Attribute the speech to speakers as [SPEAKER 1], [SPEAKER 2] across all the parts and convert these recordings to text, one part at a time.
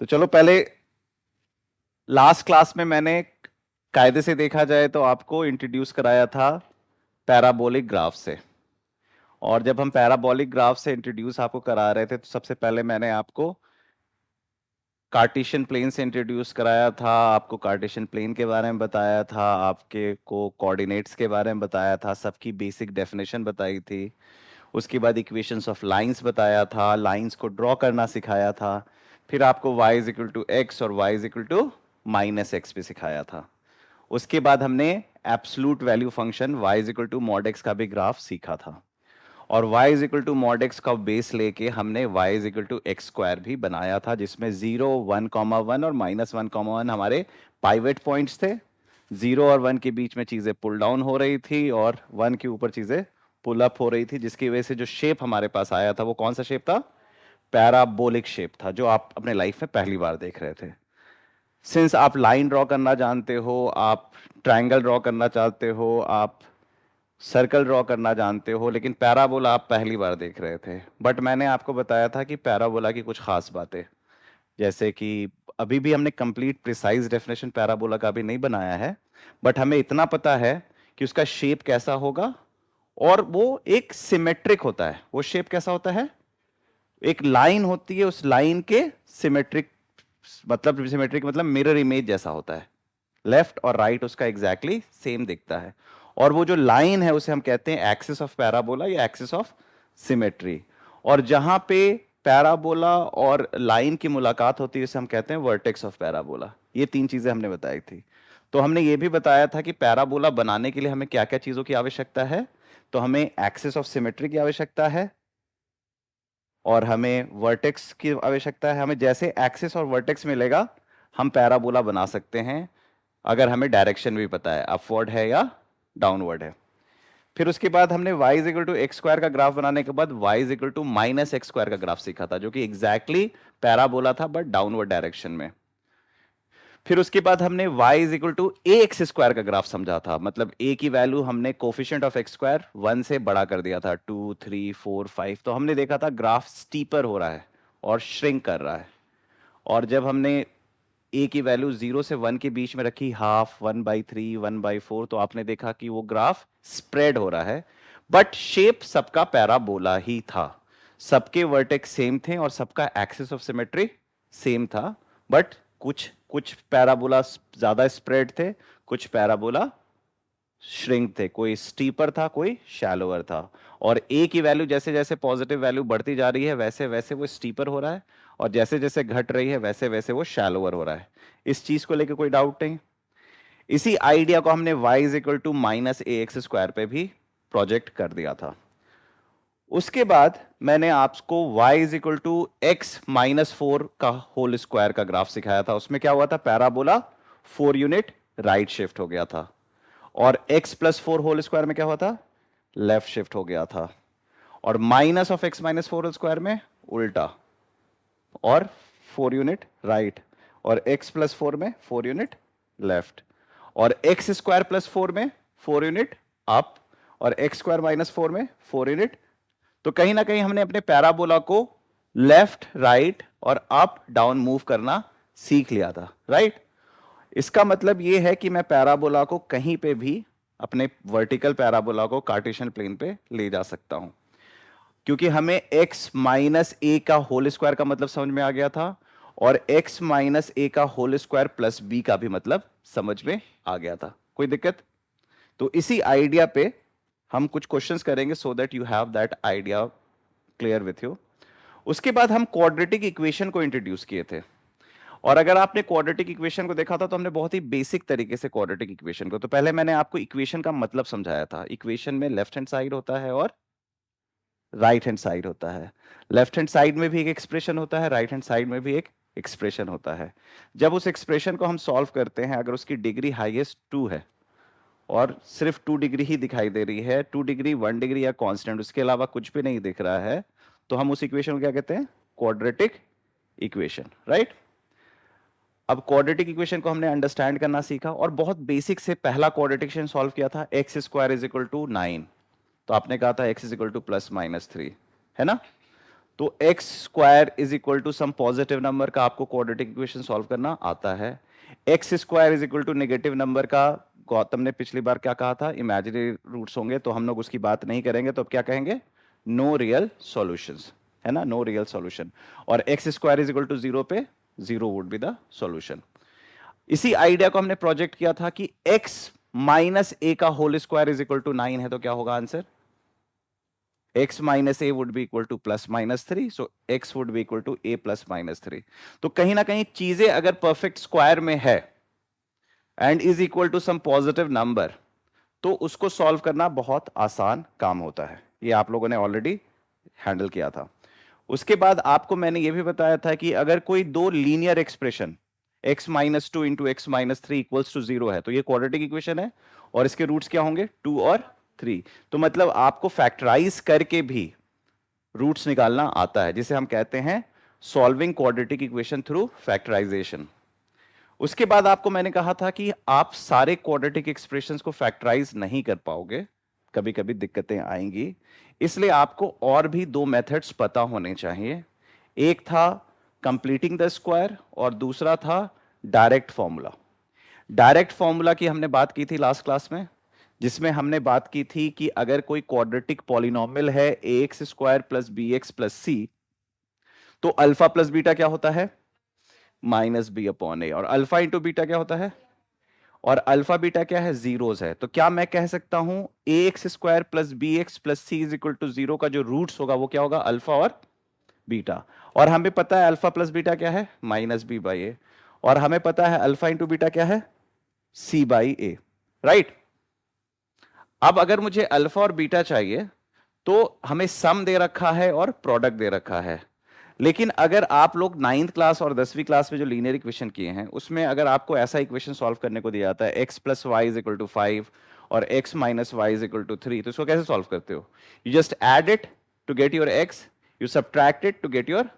[SPEAKER 1] तो चलो पहले, लास्ट क्लास में मैंने कायदे से देखा जाए तो आपको इंट्रोड्यूस कराया था पैराबोलिक ग्राफ से। और जब हम पैराबोलिक ग्राफ से इंट्रोड्यूस आपको करा रहे थे तो सबसे पहले मैंने आपको कार्टेशियन प्लेन से इंट्रोड्यूस कराया था, आपको कार्टेशियन प्लेन के बारे में बताया था, आपके को कोऑर्डिनेट्स के बारे में बताया था, सबकी बेसिक डेफिनेशन बताई थी। उसके बाद इक्वेशंस ऑफ लाइंस बताया था, लाइंस को ड्रॉ करना सिखाया था। फिर आपको y is equal to x और y is equal to minus x भी सिखाया था। उसके बाद हमने absolute value function y is equal to mod x का भी ग्राफ सीखा था। और y is equal to mod x का बेस लेके हमने y is equal to x square भी बनाया था, जिसमें 0 1 कॉमा 1 और माइनस 1 कॉमा 1 हमारे पाइवेट पॉइंट्स थे। 0 और 1 के बीच में चीजें पुल डाउन हो रही थी और 1 के ऊपर चीजें पुल अप हो रही थी, जिसकी वजह से जो शेप हमारे पास आया था वो कौन सा शेप था? पैराबोलिक शेप था, जो आप अपने लाइफ में पहली बार देख रहे थे। सिंस आप लाइन ड्रॉ करना जानते हो, आप ट्रायंगल ड्रॉ करना चाहते हो, आप सर्कल ड्रॉ करना जानते हो, लेकिन पैराबोला आप पहली बार देख रहे थे। बट मैंने आपको बताया था कि पैराबोला की कुछ खास बातें, जैसे कि अभी भी हमने कंप्लीट प्रिसाइज डेफिनेशन पैराबोला का भी नहीं बनाया है, बट हमें इतना पता है कि उसका शेप कैसा होगा, और वो एक सिमेट्रिक होता है। वो शेप कैसा होता है? एक लाइन होती है, उस लाइन के सिमेट्रिक, मतलब सिमेट्रिक मतलब मिरर इमेज जैसा होता है। लेफ्ट और राइट उसका एग्जैक्टली सेम दिखता है। और वो जो लाइन है उसे हम कहते हैं एक्सिस ऑफ पैराबोला या एक्सिस ऑफ सिमेट्री। और जहां पे पैराबोला और लाइन की मुलाकात होती है उसे हम कहते हैं वर्टेक्स ऑफ पैराबोला। ये तीन चीजें हमने बताई थी। तो हमने ये भी बताया था कि पैराबोला बनाने के लिए हमें क्या क्या चीजों की आवश्यकता है। तो हमें एक्सिस ऑफ सिमेट्री की आवश्यकता है, और हमें वर्टेक्स की आवश्यकता है। हमें जैसे एक्सिस और वर्टेक्स मिलेगा हम पैराबोला बना सकते हैं, अगर हमें डायरेक्शन भी पता है, अपवर्ड है या डाउनवर्ड है। फिर उसके बाद हमने y is equal to x square का ग्राफ बनाने के बाद y is equal to minus x square का ग्राफ सीखा था, जो कि एग्जैक्टली पैराबोला था बट डाउनवर्ड डायरेक्शन में। फिर उसके बाद हमने y is equal to a x square का ग्राफ समझा था, मतलब a की वैल्यू हमने कोफिशिएंट ऑफ एक्स स्क्वायर 1 से बड़ा कर दिया था, 2 3 4 5। तो हमने देखा था ग्राफ स्टीपर हो रहा है और श्रिंक कर रहा है। और जब हमने a की वैल्यू 0 से 1 के बीच में रखी, हाफ, 1/3, 1/4, तो आपने देखा कि वो ग्राफ स्प्रेड हो रहा है। बट शेप सबका पैराबोला ही था, सबके वर्टेक्स सेम थे और सबका एक्सिस ऑफ सिमेट्री सेम था। बट कुछ कुछ पैराबोला ज्यादा स्प्रेड थे, कुछ पैराबोला श्रिंक थे, कोई स्टीपर था कोई शैलोअर था। और ए की वैल्यू जैसे जैसे पॉजिटिव वैल्यू बढ़ती जा रही है वैसे वैसे वो स्टीपर हो रहा है, और जैसे जैसे घट रही है वैसे वैसे वो शैलोअर हो रहा है। इस चीज को लेकर कोई डाउट नहीं। इसी आइडिया को हमने y is equal to minus a x square पे भी प्रोजेक्ट कर दिया था। उसके बाद मैंने आपको y is equal to x minus 4 का होल स्क्वायर का ग्राफ सिखाया था। उसमें क्या हुआ था? पैराबोला 4 यूनिट राइट शिफ्ट हो गया था। और x प्लस 4 होल स्क्वायर में क्या हुआ था? लेफ्ट शिफ्ट हो गया था। और minus of x minus 4 whole square में उल्टा, और 4 यूनिट राइट। और x प्लस 4 में 4 यूनिट लेफ्ट। और एक्स स्क्वायर प्लस 4 में 4 यूनिट अप। और एक्स स्क्वायर माइनस 4 में 4 यूनिट। तो कहीं ना कहीं हमने अपने पैराबोला को लेफ्ट राइट और अप डाउन मूव करना सीख लिया था, राइट। इसका मतलब यह है कि मैं पैराबोला को कहीं पे भी, अपने वर्टिकल पैराबोला को कार्टेशियन प्लेन पे ले जा सकता हूं, क्योंकि हमें x माइनस ए का होल स्क्वायर का मतलब समझ में आ गया था, और x माइनस ए का होल स्क्वायर प्लस बी का भी मतलब समझ में आ गया था। कोई दिक्कत? तो इसी आइडिया पे हम कुछ क्वेश्चंस करेंगे so that you have that idea clear with you. उसके बाद हम क्वाड्रेटिक इक्वेशन को इंट्रोड्यूस किए थे। और अगर आपने क्वाड्रेटिक इक्वेशन को देखा था तो हमने बहुत ही बेसिक तरीके से क्वाड्रेटिक इक्वेशन को, तो पहले मैंने आपको इक्वेशन का मतलब समझाया था। इक्वेशन में लेफ्ट हैंड साइड होता है और राइट हैंड साइड होता है। लेफ्ट हैंड साइड में भी एक एक्सप्रेशन होता है, राइट हैंड साइड में भी एक एक्सप्रेशन होता है। जब उस एक्सप्रेशन को हम सॉल्व करते हैं, अगर उसकी डिग्री हाईएस्ट 2 है और सिर्फ 2 डिग्री ही दिखाई दे रही है, 2 डिग्री 1 डिग्री या कांस्टेंट, उसके अलावा कुछ भी नहीं दिख रहा है, तो हम उस इक्वेशन को क्या कहते हैं? Quadratic equation, right. अब क्वाड्रेटिक इक्वेशन को हमने अंडरस्टैंड करना सीखा, और बहुत बेसिक से पहला क्वाड्रेटिक इक्वेशन सॉल्व किया था, x square is equal to 9। तो आपने कहा था x is equal to plus minus 3, है ना। तो x square is equal to some positive number का आपको क्वाड्रेटिक इक्वेशन सॉल्व करना आता है। X square is equal to negative number का गौतम ने पिछली बार क्या कहा था, इमेजिनरी रूट्स होंगे, तो हम लोग उसकी बात नहीं करेंगे, तो अब क्या कहेंगे, नो रियल सॉल्यूशंस, है ना, नो रियल सॉल्यूशन। और x square is equal to zero पे zero would be the solution. इसी आइडिया को हमने प्रोजेक्ट किया था कि x माइनस ए का whole square is equal to 9 है, तो क्या होगा answer, x minus a would be equal to plus minus 3, so x would be equal to a plus minus 3। तो कहीं ना कहीं चीजें अगर परफेक्ट स्क्वायर में है and is equal to some positive number, तो उसको सॉल्व करना बहुत आसान काम होता है। ये आप लोगों ने ऑलरेडी हैंडल किया था। उसके बाद आपको मैंने ये भी बताया था कि अगर कोई दो linear expression x minus two into x minus three equals to zero है, तो ये क्वाड्रेटिक इक्वेशन है और इसके रूट्स क्या होंगे, 2 और 3। तो मतलब आपको फैक्टराइज करके भी रूट्स निकालना आता है, जिसे हम कहते हैं solving quadratic equation through factorisation. उसके बाद आपको मैंने कहा था कि आप सारे क्वाड्रेटिक एक्सप्रेशंस को फैक्टराइज नहीं कर पाओगे, कभी कभी दिक्कतें आएंगी, इसलिए आपको और भी दो मेथड्स पता होने चाहिए। एक था कंप्लीटिंग द स्क्वायर और दूसरा था डायरेक्ट फॉर्मूला। डायरेक्ट फॉर्मूला की हमने बात की थी लास्ट क्लास में, जिसमें हमने बात की थी कि अगर कोई क्वाड्रेटिक पॉलिनोमियल है a x square plus b x plus c, तो अल्फा प्लस बीटा क्या होता है, माइनस बी अपॉन ए, और अल्फा इंटू बीटा क्या होता है, और अल्फा बीटा क्या है, जीरोस है। तो क्या मैं कह सकता हूं a x square plus b x plus c is equal to zero का जो रूट्स होगा वो क्या होगा, अल्फा और बीटा। और हमें पता है अल्फा प्लस बीटा क्या है, माइनस बी बाई ए, और हमें पता है अल्फा इंटू बीटा क्या है, सी बाई ए, राइट। अब अगर मुझे अल्फा और बीटा चाहिए, तो हमें सम दे रखा है और प्रोडक्ट दे रखा है। लेकिन अगर आप लोग 9th क्लास और 10वीं क्लास में जो लीनियर इक्वेशन किए हैं, उसमें अगर आपको ऐसा इक्वेशन सॉल्व करने को दिया जाता है x plus y is equal to 5 और x minus y is equal to 3, तो इसको कैसे सॉल्व करते हो, you just add it to get your x, you subtract it to get your.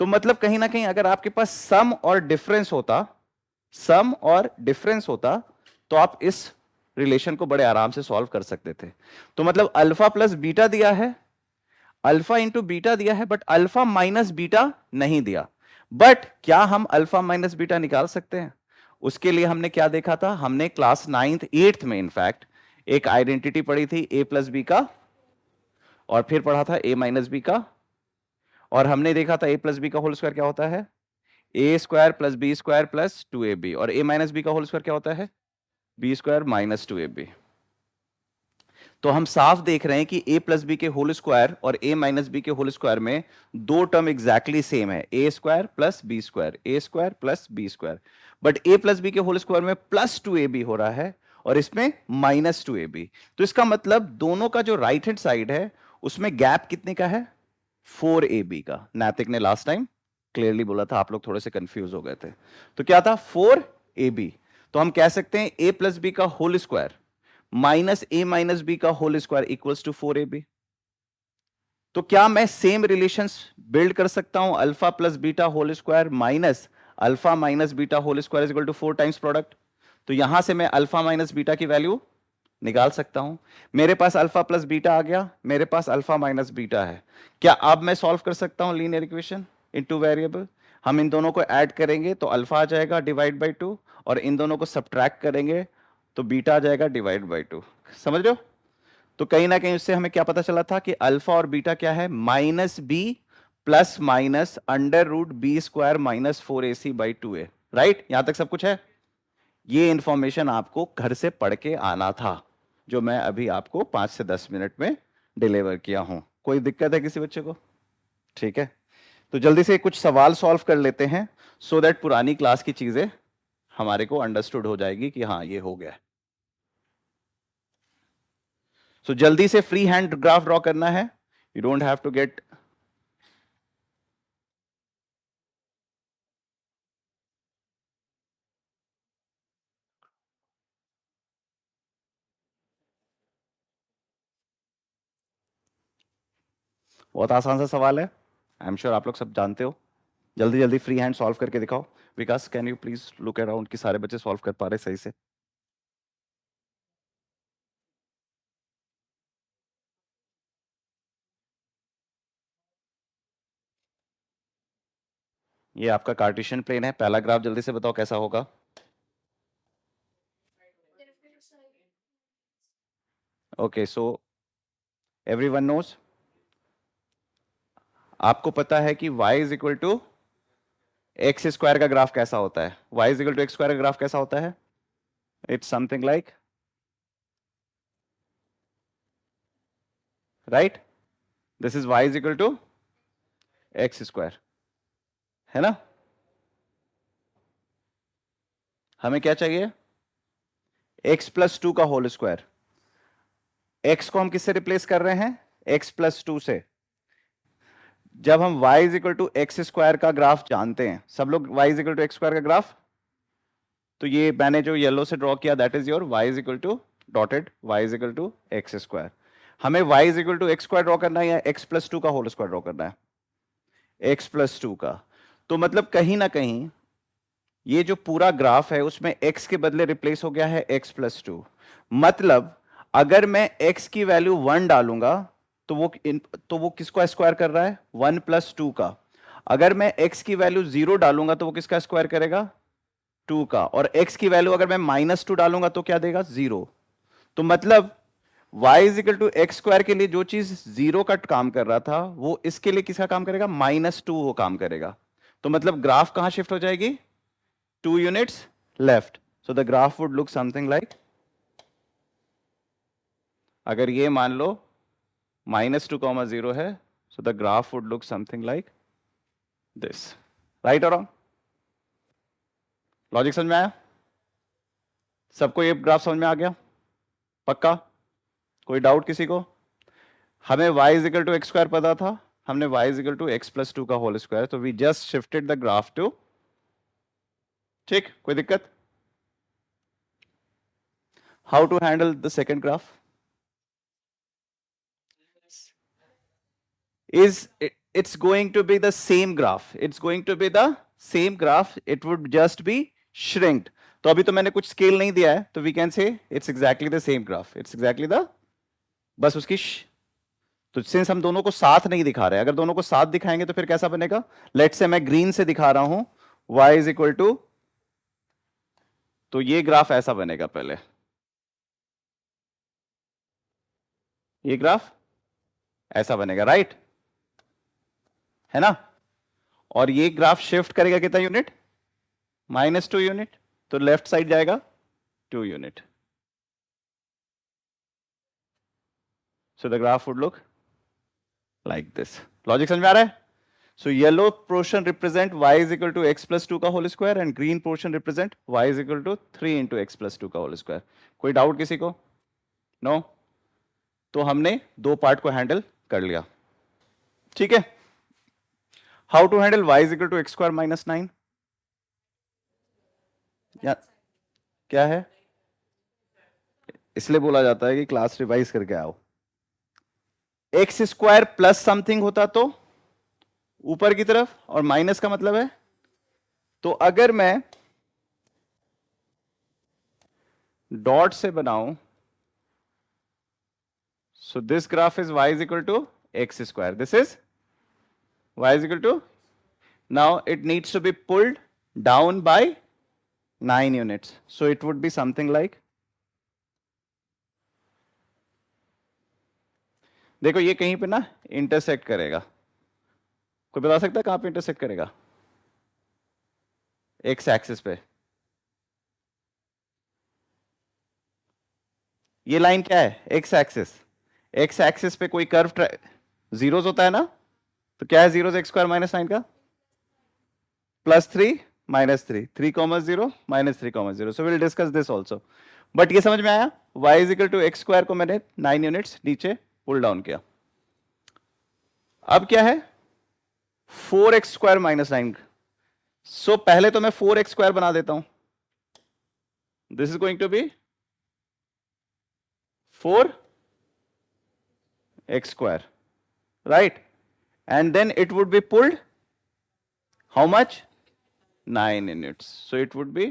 [SPEAKER 1] तो मतलब कहीं ना कहीं अगर आपके पास सम और डिफरेंस होता, सम और डिफरेंस होता, तो आप इस रिलेशन को बड़े आराम से सॉल्व कर सकते थे। तो मतलब अल्फा प्लस बीटा दिया है, अल्फा इंटू बीटा दिया है, बट अल्फा माइनस बीटा नहीं दिया। बट क्या हम अल्फा माइनस बीटा निकाल सकते हैं, उसके लिए हमने क्या देखा था, हमने क्लास 9th 8th में इनफैक्ट एक आइडेंटिटी पढ़ी थी ए प्लस बी का, और फिर पढ़ा था ए माइनस बी का, और हमने देखा था ए प्लस बी का होल स्क्वायर क्या होता है, a square plus b square plus two a b, और ए माइनस बी का होल स्क्वायर क्या होता है, b square minus two a b. तो हम साफ देख रहे हैं कि a प्लस बी के होल स्क्वायर और a माइनस बी के होल स्क्वायर में दो टर्म एग्जैक्टली सेम है, a square plus b square, A square plus b square. But a plus b के होल स्क्वायर में प्लस टू ए बी हो रहा है और इसमें माइनस टू ए बी। तो इसका मतलब दोनों का जो राइट हैंड साइड है उसमें गैप कितने का है, 4ab का। नैतिक ने लास्ट टाइम क्लियरली बोला था, आप लोग थोड़े से कंफ्यूज हो गए थे। तो क्या था, 4ab। तो हम कह सकते हैं a प्लस बी का whole square minus a minus b का whole square equals to 4ab। तो क्या मैं सेम रिलेशंस बिल्ड कर सकता हूं, alpha plus beta whole square minus alpha minus beta whole square is equal to 4 times product. तो यहां से मैं अल्फा माइनस बीटा की वैल्यू निकाल सकता हूं। मेरे पास अल्फा प्लस बीटा आ गया, मेरे पास अल्फा माइनस बीटा है। क्या अब मैं सॉल्व कर सकता हूं linear equation in two variable, हम इन दोनों को ऐड करेंगे तो अल्फा आ जाएगा डिवाइड बाई 2, और इन दोनों को सब्ट्रैक्ट करेंगे तो बीटा आ जाएगा डिवाइड बाई 2। समझ रहे हो। तो कहीं ना कहीं उससे हमें क्या पता चला था कि अल्फा और बीटा क्या है, minus b plus minus under root b square minus 4ac/2a। Right, यहां तक सब कुछ है। ये इंफॉर्मेशन आपको घर से पढ़ के आना था, जो मैं अभी आपको 5 से 10 मिनट में डिलीवर किया हूं। कोई दिक्कत है किसी बच्चे को, ठीक है। तो जल्दी से कुछ सवाल सॉल्व कर लेते हैं, सो दैट पुरानी क्लास की चीजें हमारे को अंडरस्टूड हो जाएगी कि हाँ ये हो गया। सो जल्दी से फ्री हैंड ग्राफ ड्रॉ करना है, you don't have to get. बहुत आसान सा सवाल है, आई एम श्योर आप लोग सब जानते हो। जल्दी जल्दी फ्री हैंड सॉल्व करके दिखाओ। Vikas, can you please look around कि सारे बच्चे सॉल्व कर पा रहे सही से। ये आपका कार्टेशियन प्लेन है। पहला ग्राफ जल्दी से बताओ कैसा होगा। ओके, सो एवरीवन नोज, आपको पता है कि y is equal to x square का ग्राफ कैसा होता है। y is equal to x square का ग्राफ कैसा होता है? It's something like, right, this is y is equal to x square, है ना। हमें क्या चाहिए? x प्लस टू का होल स्क्वायर। x को हम किससे रिप्लेस कर रहे हैं? x प्लस टू से। जब हम y is equal to x square का ग्राफ जानते हैं, सब लोग y is equal to x square का ग्राफ, तो ये मैंने जो येलो से ड्रॉ किया that is your y is equal to dotted y is equal to x square. हमें y is equal to x square draw करना है या x प्लस टू का होल स्क्वायर ड्रॉ करना है? x प्लस टू का। तो मतलब कहीं ना कहीं ये जो पूरा ग्राफ है उसमें x के बदले रिप्लेस हो गया है x प्लस टू। मतलब अगर मैं x की वैल्यू 1 डालूंगा तो वो किसको स्क्वायर कर रहा है? 1 प्लस टू का। अगर मैं x की वैल्यू 0 डालूंगा तो वो किसका स्क्वायर करेगा? 2 का। और x की वैल्यू अगर मैं माइनस टू डालूंगा तो क्या देगा? 0। तो मतलब y is equal to x square के लिए जो चीज 0 का काम कर रहा था वो इसके लिए किसका काम करेगा? माइनस टू वो काम करेगा। तो मतलब ग्राफ कहां शिफ्ट हो जाएगी? 2 units left. So the graph would look something like, अगर ये मान लो -2, 0 है, सो the graph would look something like this. Right और रॉन्ग? लॉजिक समझ में आया? सबको ये ग्राफ समझ में आ गया? पक्का? कोई डाउट किसी को? हमें y is equal to x square पता था, हमने y is equal to x plus two का होल स्क्वायर, तो we just shifted the graph to. ठीक, कोई दिक्कत? How to handle the second graph? is it's going to be the same graph, it's going to be the same graph, it would just be shrinked। तो अभी तो मैंने कुछ scale नहीं दिया है, तो we can say it's exactly the same graph, it's exactly the, बस उसकी तो सिंस हम दोनों को साथ नहीं दिखा रहे, अगर दोनों को साथ दिखाएंगे तो फिर कैसा बनेगा? लेट से मैं ग्रीन से दिखा रहा हूं y इज इक्वल टू, तो ये ग्राफ ऐसा बनेगा। पहले ये ग्राफ ऐसा बनेगा, राइट, है ना। और ये ग्राफ शिफ्ट करेगा कितना यूनिट? -2 यूनिट, तो लेफ्ट साइड जाएगा 2 unit. So the graph would look like this. Logic समझ में आ रहा है? So yellow portion represent y is equal to x plus two का whole square and green portion represent y is equal to 3 into x plus two का whole square. कोई doubt किसी को? No no? तो हमने दो पार्ट को handle कर लिया, ठीक है। How to handle y is equal to x square minus 9? क्या है? इसलिए बोला जाता है कि क्लास रिवाइज करके आओ। एक्स स्क्वायर प्लस समथिंग होता तो ऊपर की तरफ, और माइनस का मतलब है, तो अगर मैं डॉट से बनाऊं, so this graph is y is equal to x square, this is y is equal to, now it needs to be pulled down by 9 units, so it would be something like, देखो ये कहीं पे ना intersect करेगा। कोई बता सकता है कहां पे इंटरसेक्ट करेगा? एक्स एक्सिस पे। ये लाइन क्या है? X axis. एक्स एक्सिस पे कोई कर्व जीरोस होता है ना, तो क्या है जीरोस एक्स स्क्वायर माइनस 9 का? +3 -3, 3,0 -3,0, so will discuss this also. But ये समझ में आया? y is equal to x square को मैंने 9 यूनिट्स नीचे पुल डाउन किया। अब क्या है? 4x square minus 9। सो पहले तो मैं 4x स्क्वायर बना देता हूं, this is going to be 4x square, right? And then it would be pulled how much? 9 units. So it would be,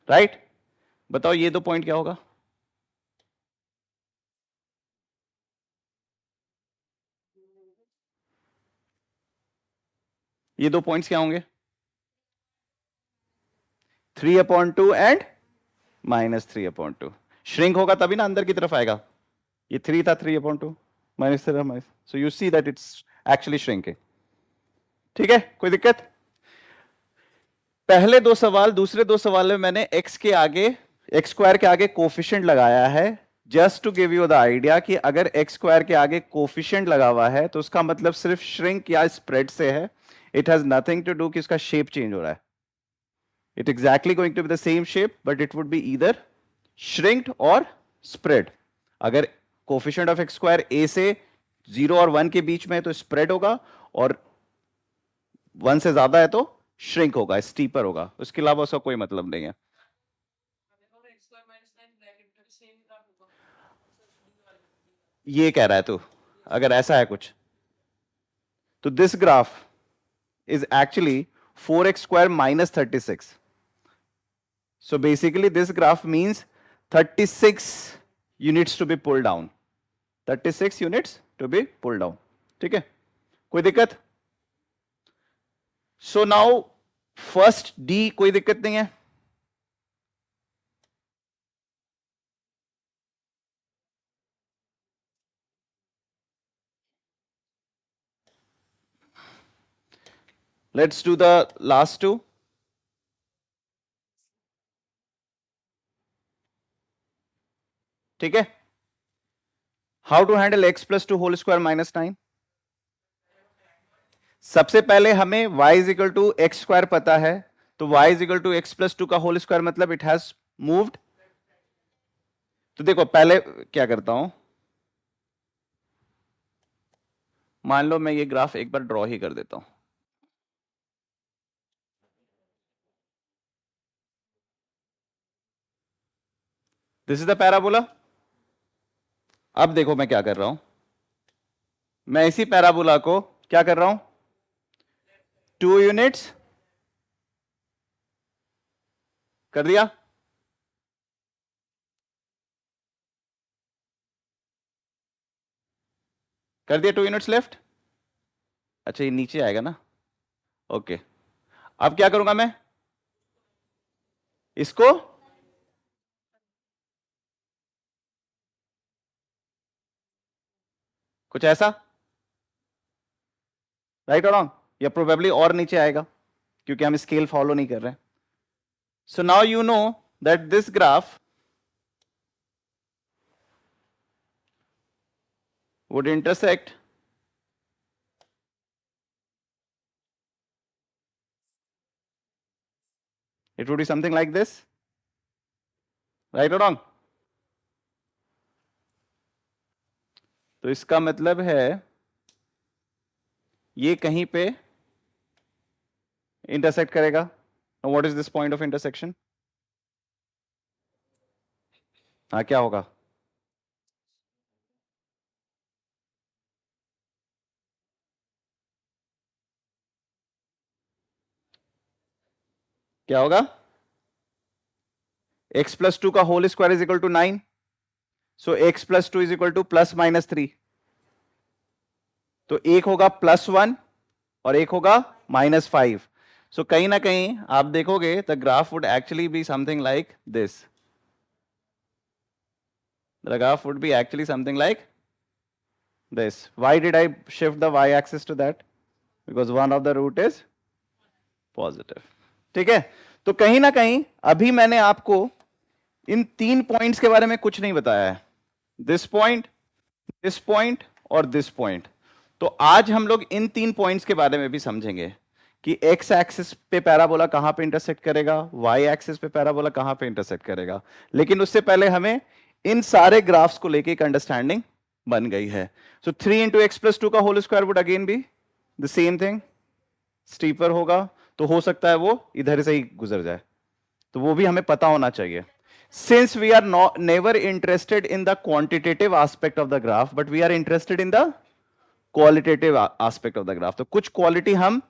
[SPEAKER 1] right? बताओ ये दो पॉइंट क्या होगा? ये दो पॉइंट्स क्या होंगे? 3/2 एंड -3/2। श्रिंक होगा तभी ना अंदर की तरफ आएगा। ये 3 था, 3/2 -3 minus, so you see that it's actually shrinking. ठीक है, कोई दिक्कत? पहले दो सवाल, दूसरे दो सवाल में मैंने x के आगे, x स्क्वायर के आगे कोफिशिएंट लगाया है, just to give you the idea कि अगर x स्क्वायर के आगे कोफिशिएंट लगा हुआ है तो उसका मतलब सिर्फ श्रिंक या स्प्रेड से है। It has nothing to do कि इसका शेप चेंज हो रहा है। It exactly going to be the same shape, but it would be either shrinked और स्प्रेड। अगर coefficient of x square a से 0 और 1 के बीच में है तो स्प्रेड होगा, और 1 से ज्यादा है तो श्रिंक होगा, स्टीपर होगा। उसके अलावा उसका कोई मतलब नहीं है। ये कह रहा है तू, अगर ऐसा है कुछ, तो this graph is actually 4x² -36। So basically this graph means 36 units to be pulled down, 36 units to be pulled down। ठीक है, कोई दिक्कत? So now first D, कोई दिक्कत नहीं है। Let's do the last two। ठीक है, हाउ टू हैंडल x+2² -9। सबसे पहले हमें y = x² पता है, तो y = x+2² मतलब इट हैज मूव्ड। तो देखो पहले क्या करता हूं, मान लो मैं ये ग्राफ एक बार ड्रॉ ही कर देता हूं। This is the parabola. अब देखो मैं क्या कर रहा हूं, मैं इसी पैराबोला को क्या कर रहा हूं, 2 यूनिट्स कर दिया, कर दिया, 2 यूनिट्स लेफ्ट। अच्छा ये नीचे आएगा ना, ओके। अब क्या करूंगा मैं, इसको कुछ ऐसा, राइट और रॉन्ग, या प्रोबेबली और नीचे आएगा क्योंकि हम स्केल फॉलो नहीं कर रहे हैं। So now you know that this graph would intersect it would be something like this, right or wrong। तो इसका मतलब है ये कहीं पे इंटरसेक्ट करेगा। What is this point of intersection? हाँ क्या होगा, क्या होगा, x+2 का whole square is equal to 9, so x+2 is equal to +-3। तो एक होगा +1 और एक होगा -5। सो कहीं ना कहीं आप देखोगे the graph would actually B something like this, the graph would be actually something like this। Why did I shift the y-axis to that? Because one of the root is positive। ठीक है, तो कहीं ना कहीं अभी मैंने आपको इन 3 points के बारे में कुछ नहीं बताया है, दिस पॉइंट और दिस पॉइंट। तो आज हम लोग इन 3 पॉइंट्स के बारे में भी समझेंगे कि x एक्सिस पे पैराबोला कहां पे इंटरसेक्ट करेगा, y एक्सिस पे पैराबोला कहां पे इंटरसेक्ट करेगा। लेकिन उससे पहले हमें इन सारे ग्राफ्स को लेके एक अंडरस्टैंडिंग बन गई है। सो 3 × x+2 का whole square would again be the same thing, steeper होगा, तो हो सकता है वो इधर से ही गुजर जाए, तो वो भी हमें पता होना चाहिए। Since we are never interested in the quantitative aspect of the graph, but we are interested in the qualitative aspect of the graph. तो कुछ क्वालिटी हम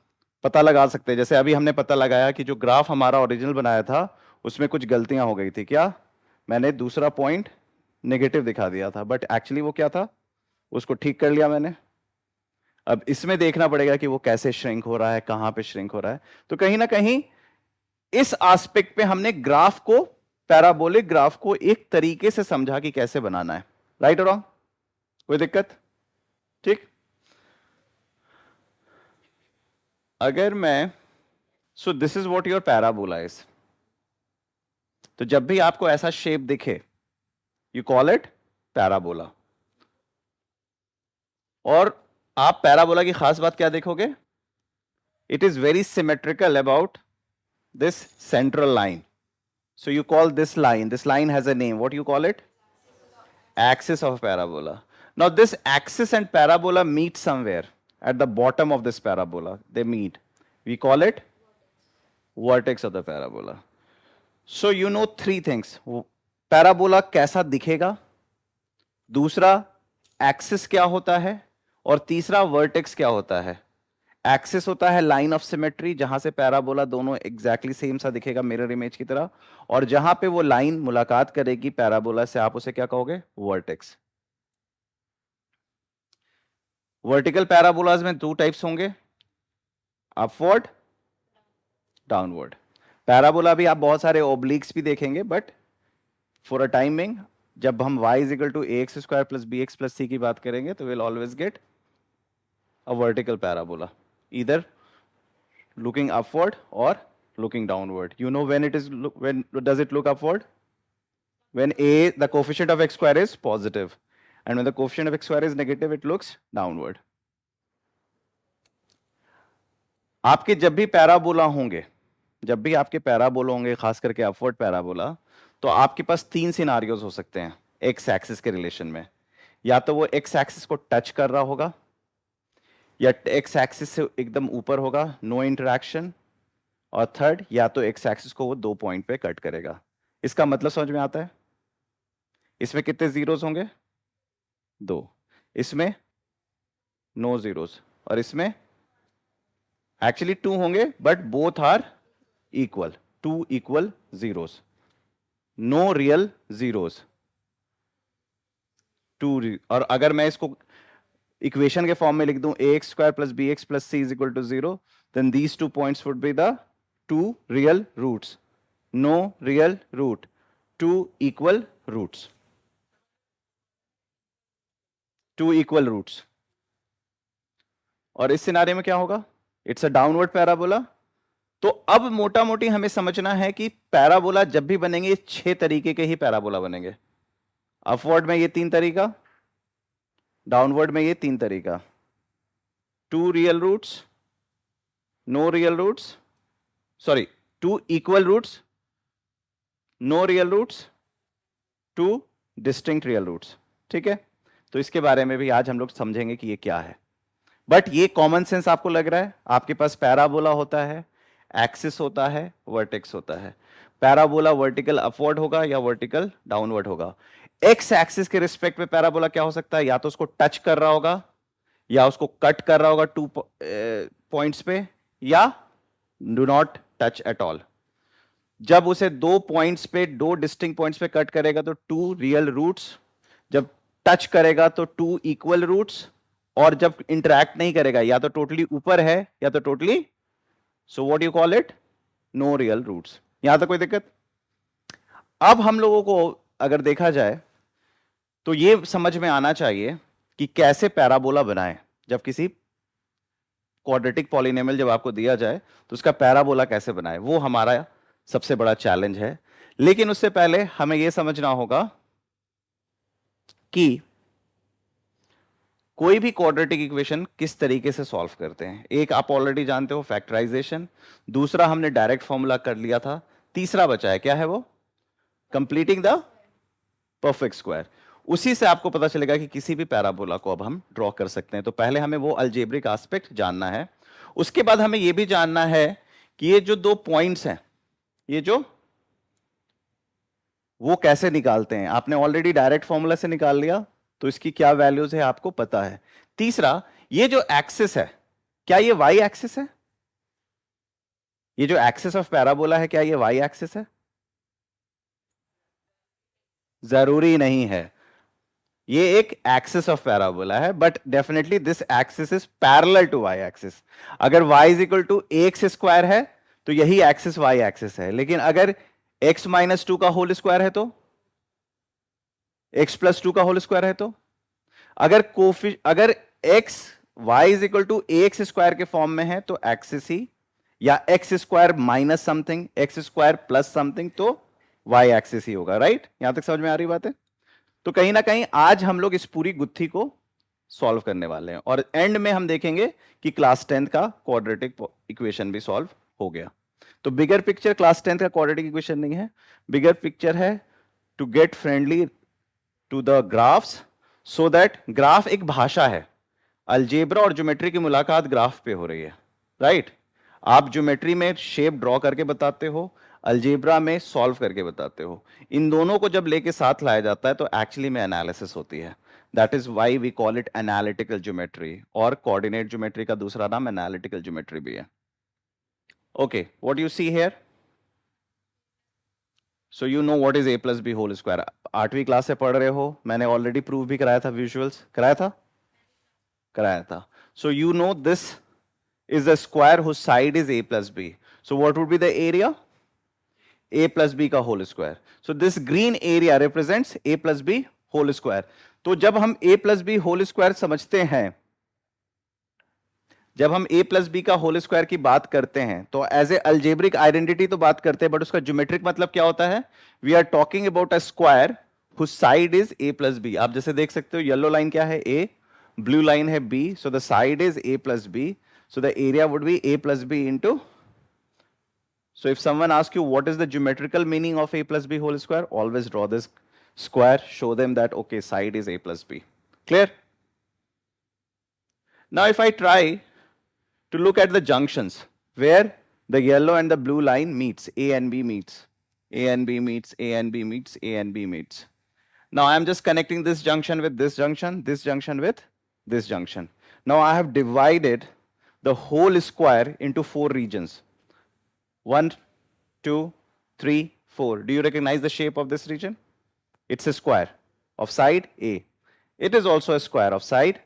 [SPEAKER 1] पता लगा सकते हैं, जैसे अभी हमने पता लगाया कि जो ग्राफ हमारा ओरिजिनल बनाया था उसमें कुछ गलतियां हो गई थी। क्या, मैंने दूसरा पॉइंट नेगेटिव दिखा दिया था, बट एक्चुअली वो क्या था, उसको ठीक कर लिया मैंने। अब इसमें देखना पड़ेगा कि वो कैसे श्रिंक हो रहा है, कहां पे श्रिंक हो रहा है। तो कहीं ना कहीं इस एस्पेक्ट पे हमने ग्राफ को, पैराबोलिक ग्राफ को एक तरीके से समझा कि कैसे बनाना है। राइट और रॉन्ग? कोई दिक्कत? ठीक। अगर मैं, सो this is what your parabola is. तो जब भी आपको ऐसा शेप दिखे, यू कॉल इट पैराबोला। और आप पैराबोला की खास बात क्या देखोगे? It is very symmetrical about this central line. So you call this line has a name. What you call it? Axis of parabola. Now this axis and parabola meet somewhere at the bottom of this parabola. They meet. We call it vertex of the parabola. So you know three things. Parabola कैसा दिखेगा, दूसरा axis क्या होता है, और तीसरा vertex क्या होता है। एक्सिस होता है लाइन ऑफ सिमेट्री, जहां से पैराबोला दोनों एग्जैक्टली सेम सा दिखेगा मिरर इमेज की तरह, और जहां पे वो लाइन मुलाकात करेगी पैराबोला से, आप उसे क्या कहोगे? वर्टेक्स। वर्टिकल पैराबोलाज में दो टाइप्स होंगे, अपवर्ड, डाउनवर्ड। पैराबोला भी आप बहुत सारे ओब्लिक्स भी देखेंगे, बट फॉर अ टाइमिंग जब हम y is equal to a x square plus b x plus c की बात करेंगे तो will always get a vertical parabola, either looking upward or looking downward. You know when it is, when does it look upward? When the coefficient of x square is positive, and when the coefficient of x square is negative, it looks downward. आपके जब भी parabola होंगे, जब भी आपके parabola होंगे, खास करके अपवर्ड पैराबोला, तो आपके पास तीन सिनारियोज हो सकते हैं एक्स एक्सिस के रिलेशन में। या तो वो एक्स एक्सिस को टच कर रहा होगा, या एक्स एक्सिस से एकदम ऊपर होगा, नो इंटरेक्शन, और थर्ड, या तो एक्स एक्सिस को वो 2 पॉइंट पे कट करेगा। इसका मतलब समझ में आता है? इसमें कितने जीरोस होंगे? 2। इसमें नो जीरोस, और इसमें एक्चुअली 2 होंगे, but both are equal, 2 equal zeros, no real zeros, 2। और अगर मैं इसको इक्वेशन के फॉर्म में लिख दूं, a x square plus b x plus c is equal to 0, then these 2 points would be the 2 real roots, no real root, 2 equal roots, 2 equal roots. और इस सिनारियो में क्या होगा? It's a downward parabola. तो अब मोटा मोटी हमें समझना है कि पैराबोला जब भी बनेंगे 6 तरीके के ही पैराबोला बनेंगे। अपवर्ड में ये 3 तरीका, डाउनवर्ड में ये 3 तरीका, 2 real roots, no real roots, sorry 2 equal roots, no real roots, 2 distinct real roots. ठीक है, तो इसके बारे में भी आज हम लोग समझेंगे कि ये क्या है। बट ये कॉमन सेंस आपको लग रहा है, आपके पास पैराबोला होता है, एक्सिस होता है, वर्टेक्स होता है। पैराबोला वर्टिकल अपवर्ड होगा या वर्टिकल डाउनवर्ड होगा। एक्स एक्सिस के रिस्पेक्ट में पैराबोला क्या हो सकता है? या तो उसको टच कर रहा होगा, या उसको कट कर रहा होगा 2 पॉइंट्स पे, या do not touch at all. जब उसे 2 पॉइंट्स पे, 2 डिस्टिंक्ट पॉइंट्स पे कट करेगा तो 2 रियल रूट्स, जब टच करेगा तो 2 इक्वल रूट्स, और जब इंटरैक्ट नहीं करेगा, या तो टोटली ऊपर है या तो totally, so what you call it? No real roots. यहां तक कोई दिक्कत? अब हम लोगों को अगर देखा जाए तो ये समझ में आना चाहिए कि कैसे पैराबोला बनाएं। जब किसी क्वाड्रेटिक पॉलिनोमियल जब आपको दिया जाए तो उसका पैराबोला कैसे बनाएं, वो हमारा सबसे बड़ा चैलेंज है। लेकिन उससे पहले हमें यह समझना होगा कि कोई भी क्वाड्रेटिक इक्वेशन किस तरीके से सॉल्व करते हैं। एक आप ऑलरेडी जानते हो, फैक्टराइजेशन। दूसरा हमने डायरेक्ट फॉर्मूला कर लिया था। तीसरा बचा है, क्या है वो? Completing the perfect square. उसी से आपको पता चलेगा कि किसी भी पैराबोला को अब हम ड्रॉ कर सकते हैं। तो पहले हमें वो अलजेब्रिक एस्पेक्ट जानना है। उसके बाद हमें यह भी जानना है कि ये जो 2 पॉइंट्स हैं, ये जो, वो कैसे निकालते हैं। आपने ऑलरेडी डायरेक्ट फॉर्मूला से निकाल लिया, तो इसकी क्या वैल्यूज है आपको पता है। तीसरा, ये जो एक्सिस है, क्या ये वाई एक्सिस है? ये जो एक्सिस ऑफ पैराबोला है, क्या ये वाई एक्सिस है? जरूरी नहीं है। ये एक एक्सिस ऑफ पैराबोला है, but definitely this axis is parallel to Y axis. अगर y is equal to x square है तो यही एक्सिस y एक्सिस है, लेकिन अगर x माइनस टू का होल स्क्वायर है तो, x प्लस टू का होल स्क्वायर है तो, अगर x y is equal to x square के फॉर्म में है तो एक्सिस ही, या x square minus something x square plus something तो y एक्सिस ही होगा। राइट, यहां तक समझ में आ रही बात है? तो कहीं ना कहीं आज हम लोग इस पूरी गुत्थी को सॉल्व करने वाले हैं, और एंड में हम देखेंगे कि क्लास 10th का क्वाड्रेटिक इक्वेशन भी सॉल्व हो गया। तो बिगर पिक्चर क्लास 10th का क्वाड्रेटिक इक्वेशन नहीं है, बिगर पिक्चर है to get friendly to the graphs, so that graph एक भाषा है। अलजेब्रा और ज्योमेट्री की मुलाकात ग्राफ पे हो रही है। राइट, आप ज्योमेट्री में शेप ड्रॉ करके बताते हो, अलजेब्रा में सॉल्व करके बताते हो। इन दोनों को जब लेके साथ लाया जाता है तो एक्चुअली में एनालिसिस होती है। That is why we call it analytical geometry, और कोऑर्डिनेट ज्योमेट्री का दूसरा नाम एनालिटिकल ज्योमेट्री भी है। Okay, what you see here, so you know what is a plus b whole square. 8वीं क्लास से पढ़ रहे हो, मैंने ऑलरेडी प्रूव भी कराया था, विजुअल्स कराया था। सो you no this is a square whose side is a plus b. So what would be the area? A plus b का whole square. So this green area represents a plus b whole square. तो जब हम a plus b whole square समझते हैं, जब हम a plus b का whole square की बात करते हैं तो एज ए अल्जेब्रिक आइडेंटिटी तो बात करते हैं, बट उसका ज्योमेट्रिक मतलब क्या होता है? We are talking about a square whose side is a plus b. आप जैसे देख सकते हो, येलो लाइन क्या है? a, ब्लू लाइन है b, so the side is a plus b, so the area would be a plus b into. So if someone asks you what is the geometrical meaning of a plus b whole square, always draw this square, show them that okay, side is a plus b. Clear? Now if I try to look at the junctions where the yellow and the blue line meets, a and b meets, a and b meets, a and b meets, a and b meets. Now I am just connecting this junction with this junction with this junction. Now I have divided the whole square into 4 regions. 1, 2, 3, 4. Do you recognize the shape of this region? It's a square of side A. It is also a square of side.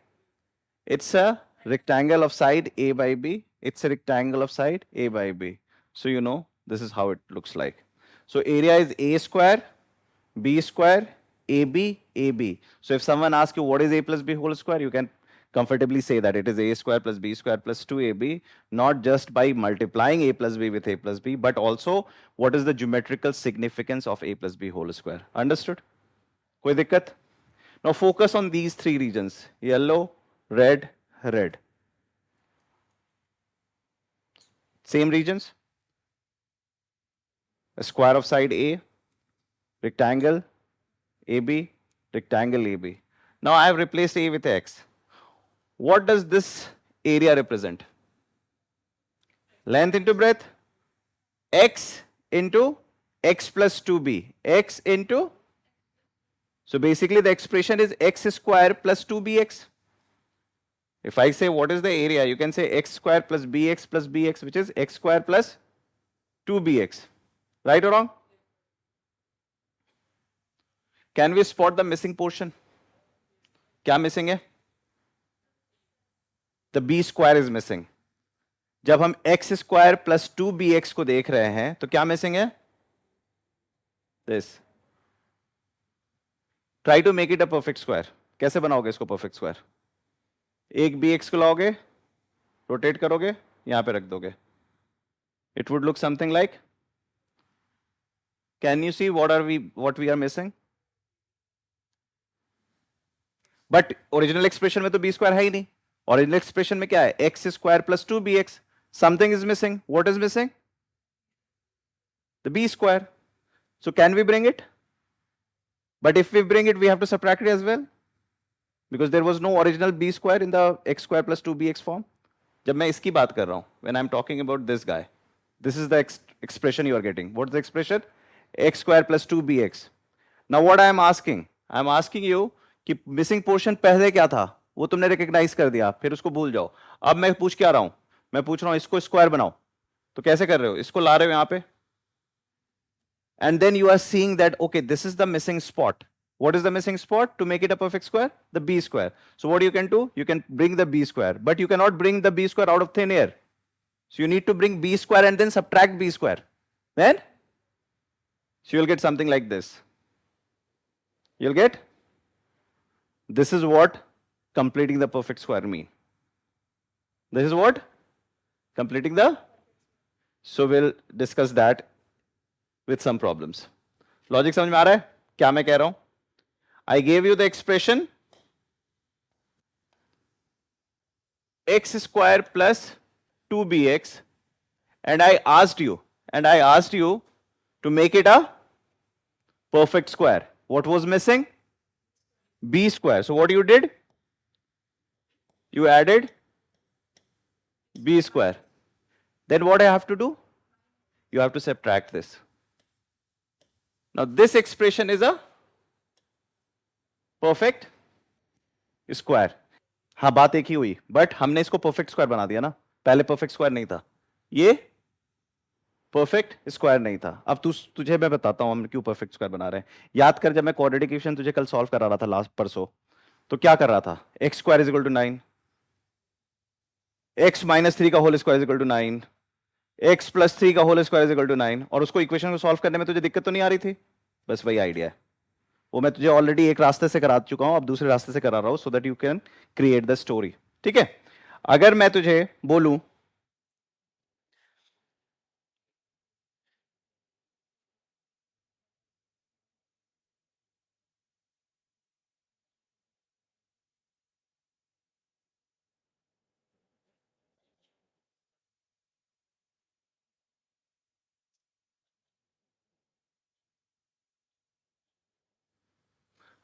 [SPEAKER 1] It's a rectangle of side A by B. It's a rectangle of side A by B. So you know this is how it looks like. So area is A square, B square, AB, AB. So if someone asks you what is A plus B whole square, you can comfortably say that it is a square plus b square plus 2ab, not just by multiplying a plus b with a plus b, but also what is the geometrical significance of a plus b whole square. Understood? Koi dikkat? Now focus on these 3 regions, yellow, red, red. Same regions. A square of side A, rectangle AB, rectangle AB. Now I have replaced A with X. What does this area represent? Length into breadth, x into x plus 2b, x into, so basically the expression is x square plus 2bx. If I say what is the area, you can say x square plus bx, which is x square plus 2bx. Right or wrong? Can we spot the missing portion? क्या missing है? The b square is missing. जब हम x square plus 2bx को देख रहे हैं तो क्या missing है? This. Try to make it a perfect square. कैसे बनाओगे इसको perfect square? एक bx को लाओगे, रोटेट करोगे, यहां पे रख दोगे. It would look something like. Can you see what we are missing? But original expression में तो b square है ही नहीं. Original expression में क्या है? x square plus 2bx. Something is missing. What is missing? The b square. So can we bring it? But if we bring it, we have to subtract it as well, because there was no original b square in the x square plus 2bx form. जब मैं इसकी बात कर रहा हूं, when I'm talking about this guy, this is the expression you are getting. What's the expression? X square plus 2bx. Now what I am asking? I am asking you कि missing portion पहले क्या था? वो तुमने recognise कर दिया, फिर उसको भूल जाओ. अब मैं पूछ क्या रहा हूं? मैं पूछ रहा हूं इसको स्क्वायर बनाओ. तो कैसे कर रहे हो? इसको ला रहे हो यहां पे, and then you are seeing that okay, this is the missing spot. What is the missing spot to make it a perfect square? The b square. So what you can do? You can bring the b square, but you cannot bring the b square out of thin air. So you need to bring b square and then subtract b square. Then so you'll get something like this. You'll get, this is what completing the perfect square mean. This is what completing the, so we'll discuss that with some problems. Logic समझ में आ रहा है क्या मैं कह रहा हूं? I gave you the expression x square plus 2bx and I asked you to make it a perfect square. What was missing? B square. So what you did? You added b square. Then what I have to do? You have to subtract this. Now this expression is a perfect square. हाँ बात एक ही हुई, but हमने इसको perfect square बना दिया ना, पहले परफेक्ट स्क्वायर नहीं था, ये परफेक्ट स्क्वायर नहीं था. अब तुझे मैं बताता हूं हम क्यों परफेक्ट स्क्वायर बना रहे हैं. याद कर, जब मैं क्वाड्रेटिक इक्वेशन तुझे कल सॉल्व करा रहा था लास्ट परसों, तो क्या कर रहा था? X square is equal to 9, x minus 3 का whole square is equal to 9, x plus 3 का whole square is equal to 9, और उसको इक्वेशन को सॉल्व करने में तुझे दिक्कत तो नहीं आ रही थी? बस वही आइडिया है. वो मैं तुझे ऑलरेडी एक रास्ते से करा चुका हूं, अब दूसरे रास्ते से करा रहा हूं, so that you can create the story. ठीक है. अगर मैं तुझे बोलूं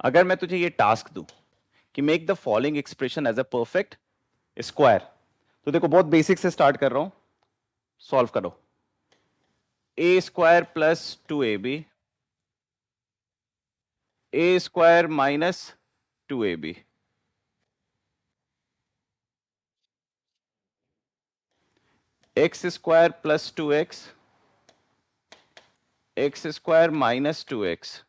[SPEAKER 1] अगर मैं तुझे ये टास्क दूं कि make the following expression as a perfect square, तो देखो बहुत बेसिक से स्टार्ट कर रहा हूं, सॉल्व करो. A square plus 2ab, a square minus 2ab, x square plus 2x, x square minus 2x,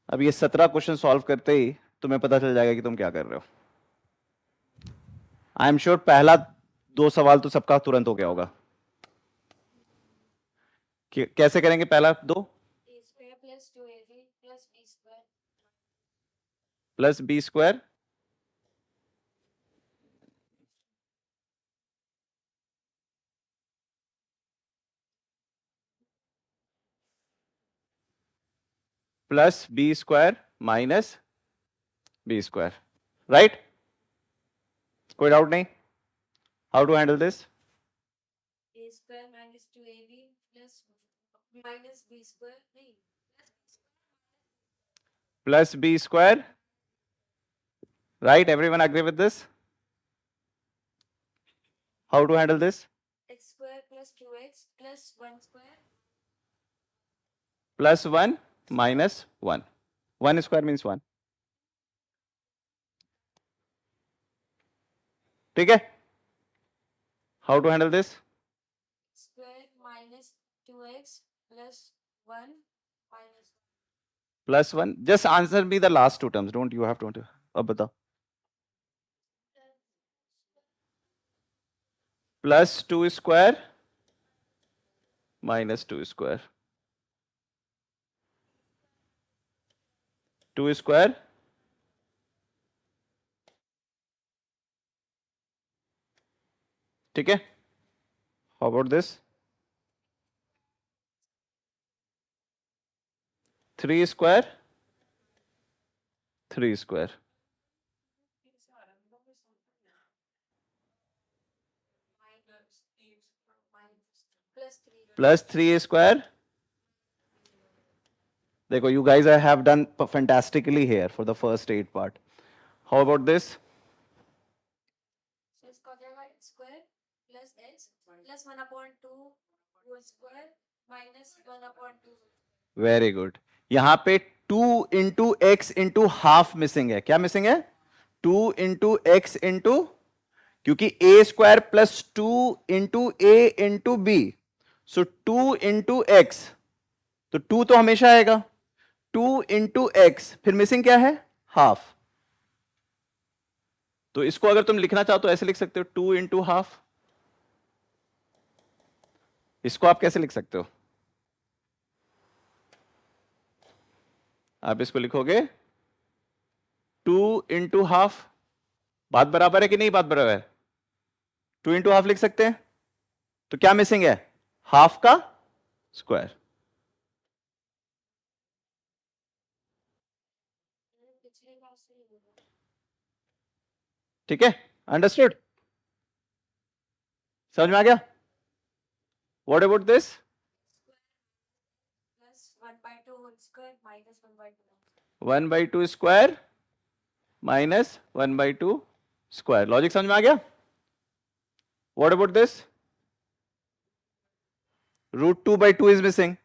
[SPEAKER 1] अब ये 17 क्वेश्चन सॉल्व करते ही तुम्हें पता चल जाएगा कि तुम क्या कर रहे हो. आई एम श्योर पहला 2 सवाल तो सबका तुरंत हो गया होगा. कैसे करेंगे पहला 2? Plus b square plus b square minus b square. Right? कोई डाउट नहीं? How to handle this?
[SPEAKER 2] a square minus 2ab plus minus b square नहीं
[SPEAKER 1] Plus b square. Right? Everyone agree with this? How to handle this?
[SPEAKER 2] x square plus 2x plus 1 square
[SPEAKER 1] Plus 1 minus 1. 1 square means 1. ठीक है? How to handle this?
[SPEAKER 2] square minus 2x plus 1 minus
[SPEAKER 1] Plus 1. Just answer me the last two terms. Don't you have to? अब बताओ. Plus 2 square minus 2 square. 2 square. ठीक है? How about this? 3 square. 3 square.
[SPEAKER 2] plus 3
[SPEAKER 1] Plus 3 square. देखो, you guys have done fantastically here for the first 8 part. How about this?
[SPEAKER 2] So इसका हो जाएगा x square plus x plus 1/2 whole square minus 1/2.
[SPEAKER 1] Very good. यहां पे 2 into x into half missing है. क्या missing है? 2 into x into, क्योंकि ए square plus 2 into ए into B, सो 2 into x, तो 2 तो हमेशा आएगा. 2 इंटू एक्स, फिर मिसिंग क्या है? हाफ. तो इसको अगर तुम लिखना चाहो तो ऐसे लिख सकते हो, 2 इंटू हाफ. इसको आप कैसे लिख सकते हो? आप इसको लिखोगे 2 इंटू हाफ. बात बराबर है कि नहीं? बात बराबर है. 2 इंटू हाफ लिख सकते हैं. तो क्या मिसिंग है? हाफ का स्क्वायर.
[SPEAKER 2] पिछले बार से ही होगा.
[SPEAKER 1] ठीक है, अंडरस्टूड? समझ में आ गया? What about this?
[SPEAKER 2] Plus 1/2 whole square minus 1/2.
[SPEAKER 1] 1/2 square minus 1/2 square. Logic समझ में आ गया? What about this? √2/2 is missing.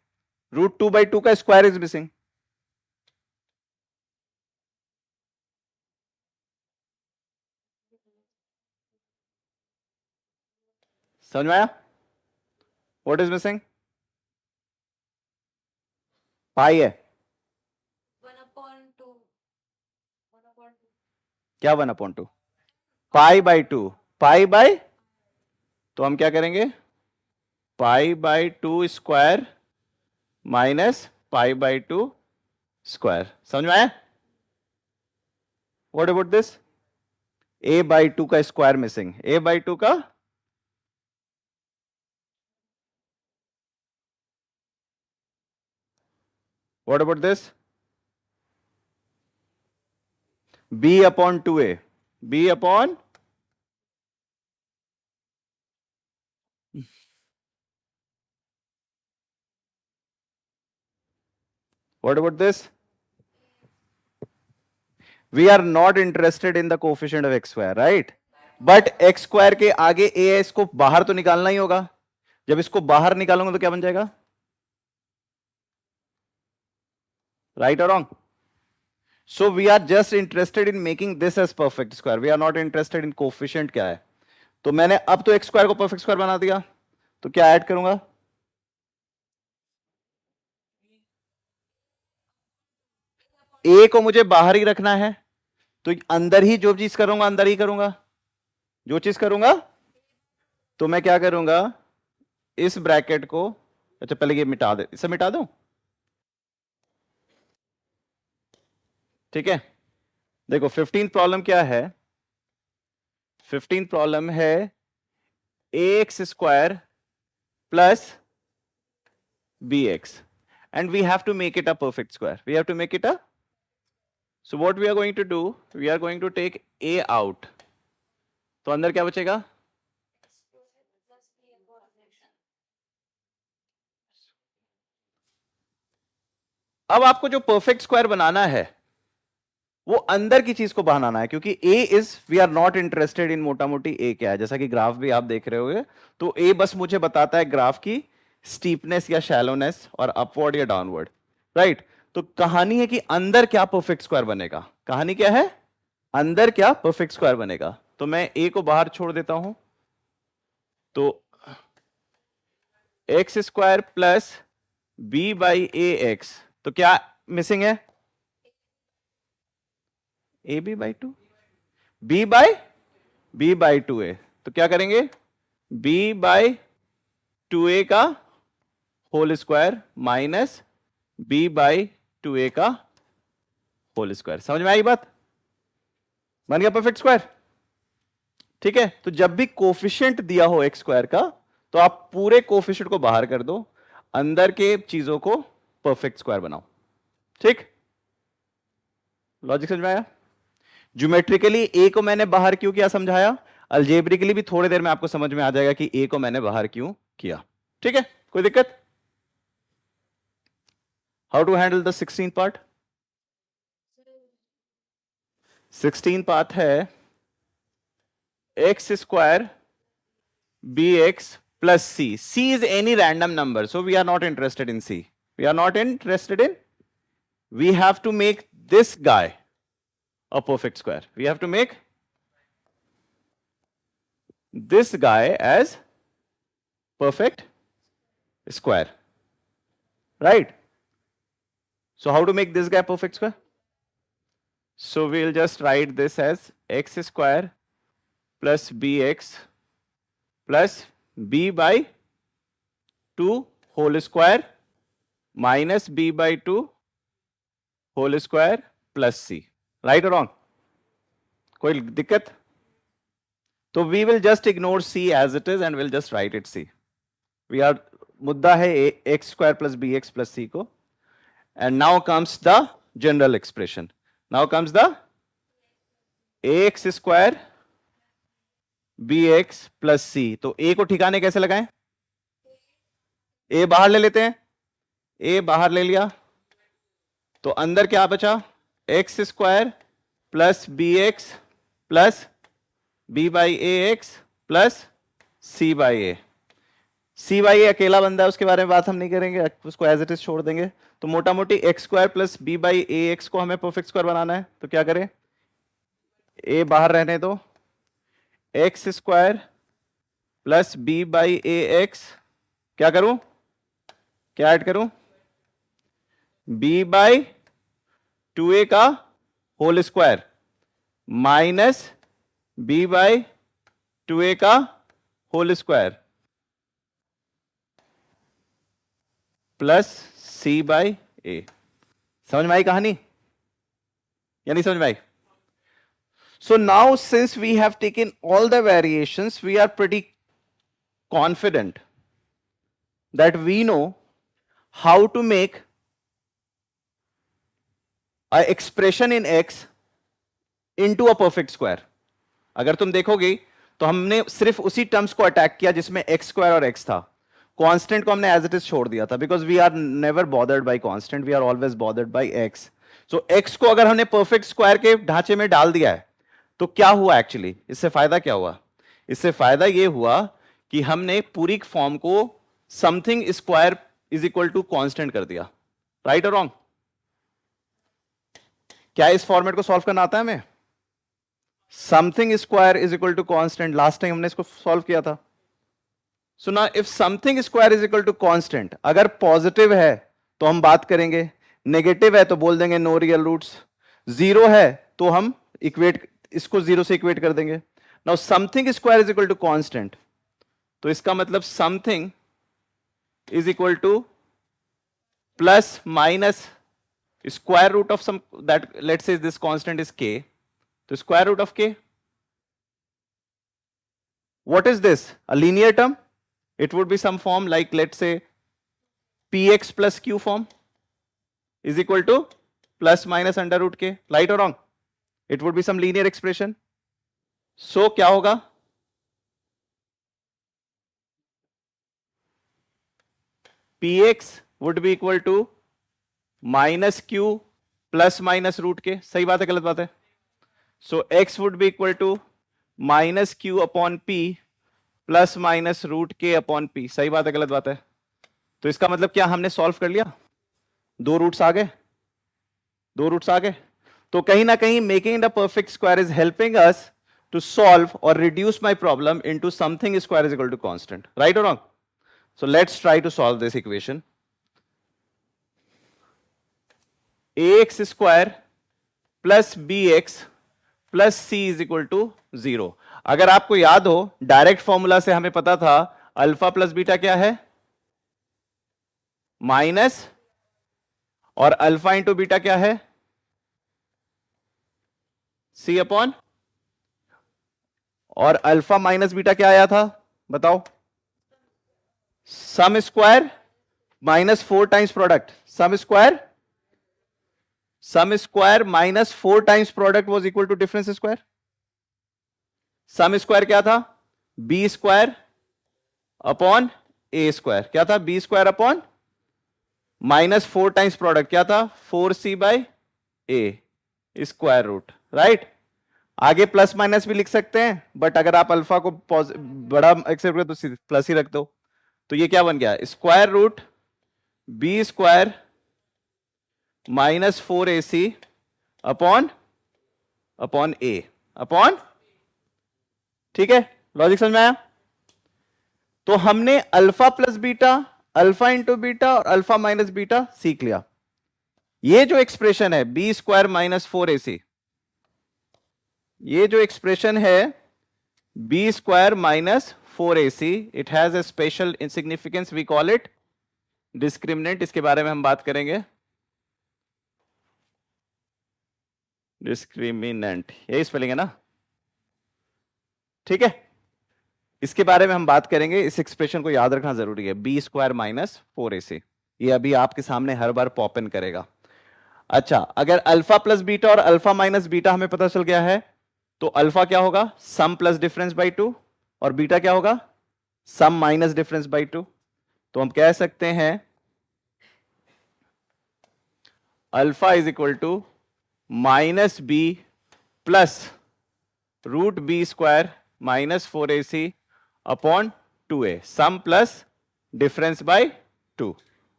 [SPEAKER 1] √2/2 का स्क्वायर इज मिसिंग. समझ में आया? What is missing? पाई है.
[SPEAKER 2] 1/2. 1/2.
[SPEAKER 1] क्या 1/2? पाई/2. पाई बाय, तो हम क्या करेंगे? पाई/2 स्क्वायर माइनस पाई/2 स्क्वायर. समझ में आया? What about this? a/2 का स्क्वायर मिसिंग. a/2 का what about this? b/2a. b upon, what about this? We are not interested in the coefficient of x square, right? But x square के आगे a है, इसको बाहर तो निकालना ही होगा. जब इसको बाहर निकालूंगा तो क्या बन जाएगा? Right or wrong? So we are just interested in making this as perfect square. We are not interested in coefficient क्या है. तो मैंने अब तो x square को perfect square बना दिया. तो क्या ऐड करूंगा? a को मुझे बाहर ही रखना है, तो अंदर ही जो चीज करूंगा अंदर ही करूंगा. जो चीज करूंगा, तो मैं क्या करूंगा? इस ब्रैकेट को, अच्छा पहले ये मिटा दे, इसे मिटा दूं. ठीक है, देखो 15 प्रॉब्लम क्या है? 15 प्रॉब्लम है ax square plus bx and we have to make it a perfect square. We have to make it a, so what we are going to do, we are going to take a out. तो अंदर क्या बचेगा?
[SPEAKER 2] X square plus b/x.
[SPEAKER 1] अब आपको जो perfect square बनाना है वो अंदर की चीज को बनाना है, क्योंकि a is, we are not interested in मोटा मोटी a क्या है. जैसा कि ग्राफ भी आप देख रहे होगे, तो a बस मुझे बताता है ग्राफ की स्टीपनेस या शैलोनेस और अपवर्ड या डाउनवर्ड, राइट? तो कहानी है कि अंदर क्या परफेक्ट स्क्वायर बनेगा. कहानी क्या है? अंदर क्या परफेक्ट स्क्वायर बनेगा. तो मैं a को बाहर छोड़ देता हूं, तो एक्स स्क्वायर प्लस b/ax, तो क्या मिसिंग है? ab/2, b/2a. तो क्या करेंगे? b/2a का होल स्क्वायर माइनस b/2a का होल स्क्वायर. समझ में आई बात? बन गया परफेक्ट स्क्वायर. ठीक है, तो जब भी कोफिशिएंट दिया हो एक्स स्क्वायर का, तो आप पूरे कोफिशिएंट को बाहर कर दो, अंदर के चीजों को परफेक्ट स्क्वायर बनाओ. ठीक, लॉजिक समझ में आया? ज्योमेट्रिकली ए को मैंने बाहर क्यों किया समझाया. अल्जेब्रिकली भी थोड़ी देर में आपको समझ में आ जाएगा कि ए को मैंने बाहर क्यों किया. ठीक है, कोई दिक्कत? How to handle the 16 part? 16 path है x square bx plus c. C is any random number, so we are not interested in c. We are not interested in. We have to make this guy a perfect square. We have to make this guy as perfect square, right? So how to make this guy perfect square? So we'll just write this as x square plus bx plus b by 2 whole square minus b by 2 whole square plus c. Right or wrong? कोई दिक्कत? तो we will just ignore c as it is and we'll just write it c. We are मुद्दा है x square plus bx plus c को. And now comes the general expression. Now comes the ax square bx plus c. तो a को ठिकाने कैसे लगाएं? a बाहर ले लेते हैं. a बाहर ले लिया तो अंदर क्या बचा? X square plus b x plus b by a x plus c by a. C by a अकेला बंदा है, उसके बारे में बात हम नहीं करेंगे, उसको एज इट इज छोड़ देंगे. तो मोटा मोटी x square plus b by a x को हमें परफेक्ट स्क्वायर बनाना है. तो क्या करें? ए बाहर रहने दो. X square plus b by a x क्या करूं? क्या ऐड करूं? बी बाई 2a का whole square minus b by 2a का whole square plus c by a. समझ में आई कहानी या नहीं समझ में आई? So now since we have taken all the variations, we are pretty confident that we know how to make a expression in x into a perfect square. अगर तुम देखोगे तो हमने सिर्फ उसी टर्म्स को अटैक किया जिसमें x स्क्वायर और x था. कांस्टेंट को हमने एज इट इज छोड़ दिया था because we are never bothered by constant, we are always bothered by x. So x को अगर हमने परफेक्ट स्क्वायर के ढांचे में डाल दिया है तो क्या हुआ एक्चुअली? इससे फायदा क्या हुआ? इससे फायदा यह हुआ कि हमने पूरी फॉर्म को something square is equal to constant कर दिया. राइट और रॉन्ग? क्या इस फॉर्मेट को सॉल्व करना आता है हमें? Something square is equal to constant. Last time हमने इसको सॉल्व किया था. सो ना if something square is equal to constant, अगर पॉजिटिव है तो हम बात करेंगे, नेगेटिव है तो बोल देंगे नो रियल रूट्स, जीरो है तो हम इक्वेट इसको जीरो से इक्वेट कर देंगे. Now something square is equal to constant, तो इसका मतलब something is equal to plus minus square root of some, that let's say this constant is k, so square root of k. What is this? A linear term? It would be some form like, let's say, px plus q form is equal to plus minus under root k. Right or wrong? It would be some linear expression. So क्या होगा? px would be equal to minus q plus minus root k. सही बात है गलत बात है? So x would be equal to minus q upon p plus minus root k upon p. सही बात है गलत बात है? तो इसका मतलब क्या हमने सॉल्व कर लिया? दो रूट्स आ गए, दो रूट्स आ गए. तो कहीं ना कहीं making the perfect square is helping us to solve और reduce my problem into something square is equal to constant. Right और wrong? So let's try to solve this equation. ax square plus b x plus c is equal to 0. अगर आपको याद हो direct formula से हमें पता था alpha plus beta क्या है? माइनस, और अल्फा इंटू बीटा क्या है? सी अपॉन, और अल्फा माइनस बीटा क्या आया था बताओ? Sum square minus 4 times product. Sum square minus 4 times product was equal to difference square. Sum square क्या था? B square upon a square. क्या था? B square upon minus 4 times product क्या था? 4c by a square root. Right? आगे plus minus भी लिख सकते हैं, बट अगर आप अल्फा को बड़ा एक्सेप्ट करें तो प्लस ही रख दो। तो ये क्या बन गया, square root b square minus 4ac upon upon a upon, ठीक है, लॉजिक समझ में आया? तो हमने alpha plus beta, alpha into beta और अल्फा माइनस बीटा सीख लिया। ये जो एक्सप्रेशन है बी स्क्वायर माइनस 4ac, ये जो एक्सप्रेशन है b square minus 4ac, it has a special insignificance, we call it discriminant. इसके बारे में हम बात करेंगे, डिस्क्रिमिनेंट, यही स्पेलिंग है ना, ठीक है। इसके बारे में हम बात करेंगे, इस एक्सप्रेशन को याद रखना जरूरी है, बी स्क्वायर माइनस 4ac, ये अभी आपके सामने हर बार पॉप इन करेगा। अच्छा, अगर अल्फा प्लस बीटा और अल्फा माइनस बीटा हमें पता चल गया है, तो अल्फा क्या होगा, सम प्लस डिफरेंस बाई 2, और बीटा क्या होगा, सम माइनस डिफरेंस बाई 2। तो हम कह सकते हैं alpha is equal to minus b plus root b square minus 4ac upon 2a, sum plus difference by 2,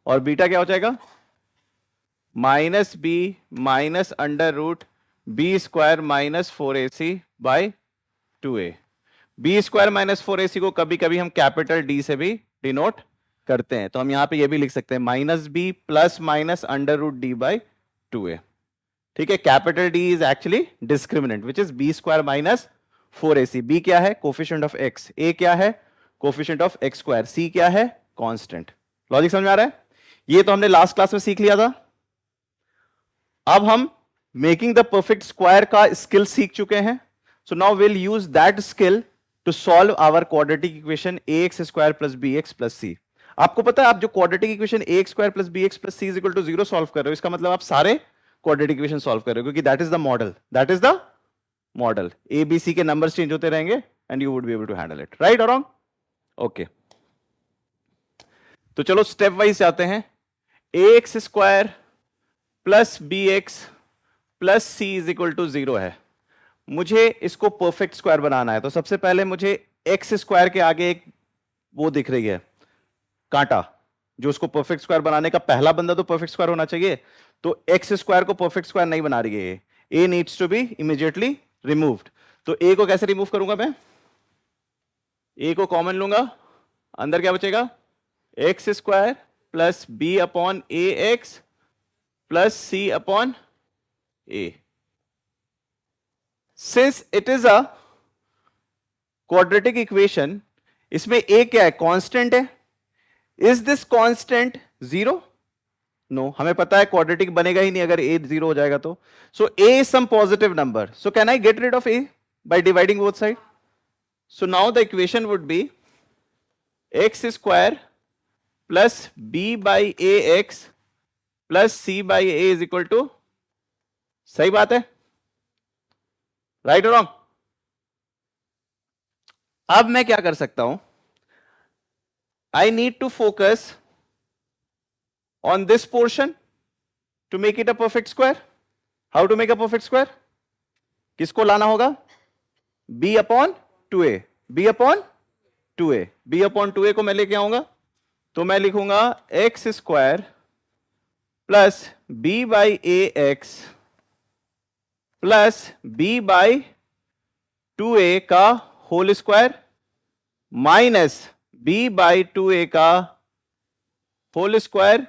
[SPEAKER 1] और बीटा क्या हो जाएगा, minus b minus under root b square minus 4ac by 2a। B square minus 4ac को कभी कभी हम capital D से भी डिनोट करते हैं, तो हम यहां पे ये भी लिख सकते हैं minus b plus minus under root D by 2a, ठीक है। Capital D is actually discriminant which is b square minus 4ac। B क्या है, कोफिशिएंट ऑफ एक्स, ए क्या है, coefficient of x square, c क्या है, कांस्टेंट। लॉजिक समझ में आ रहा है? ये तो हमने लास्ट क्लास में सीख लिया था। अब हम मेकिंग द परफेक्ट स्क्वायर का स्किल सीख चुके हैं, so now will use that skill to solve our quadratic equation ax square plus bx plus c. आपको पता है, आप जो quadratic equation ax square plus bx plus c is equal to 0 सॉल्व कर रहे हो, इसका मतलब आप सारे क्वाड्रेटिक इक्वेशन सॉल्व कर रहे हो, क्योंकि that is the model, that is the model. A b c के नंबर्स चेंज होते रहेंगे and you would be able to handle it, right और रॉन्ग? ओके, तो चलो स्टेप वाइज जाते हैं। ax square plus bx plus c is equal to 0 है, मुझे इसको परफेक्ट स्क्वायर बनाना है। तो सबसे पहले मुझे एक्स स्क्वायर के आगे एक वो दिख रही है कांटा, जो उसको परफेक्ट स्क्वायर बनाने का पहला बंदा तो परफेक्ट स्क्वायर होना चाहिए, तो एक्स स्क्वायर को परफेक्ट स्क्वायर नहीं बना रही है, a needs to be immediately removed. तो ए को कैसे रिमूव करूंगा मैं, ए को कॉमन लूंगा, अंदर क्या बचेगा, x square plus b upon a x plus c upon a. Since it is a quadratic equation, इसमें ए क्या है, कांस्टेंट है। Is this constant 0? नो, हमें पता है क्वाड्रेटिक बनेगा ही नहीं अगर ए 0 हो जाएगा तो। So a is some positive number, so can I get rid of a by dividing both side? So now the equation would be x square plus b by a x plus c by a is equal to, सही बात है, right और wrong? अब मैं क्या कर सकता हूं, I need to focus on this portion to make it a perfect square. How to make a perfect square? किसको लाना होगा, b upon 2a, b upon 2a, b upon 2a को मैं लेके आऊंगा, तो मैं लिखूंगा x square plus b by a x plus b by 2a का whole square minus b by 2a का whole square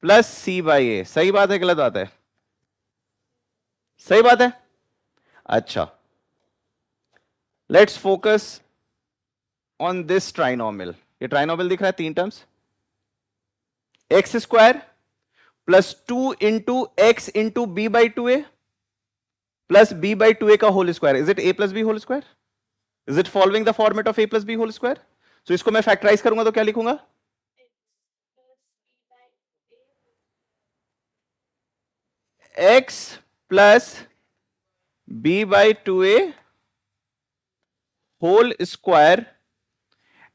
[SPEAKER 1] plus c by a. सही बात है, गलत बात है? सही बात है। अच्छा, let's focus on this trinomial. ये ट्राइनोमियल दिख रहा है, 3 terms, x square plus 2 into x into b by 2a plus b by 2a का whole square. Is it a plus b whole square? Is it following the format of a plus b whole square? So इसको मैं factorize करूंगा तो क्या लिखूंगा, x plus b by 2a whole square,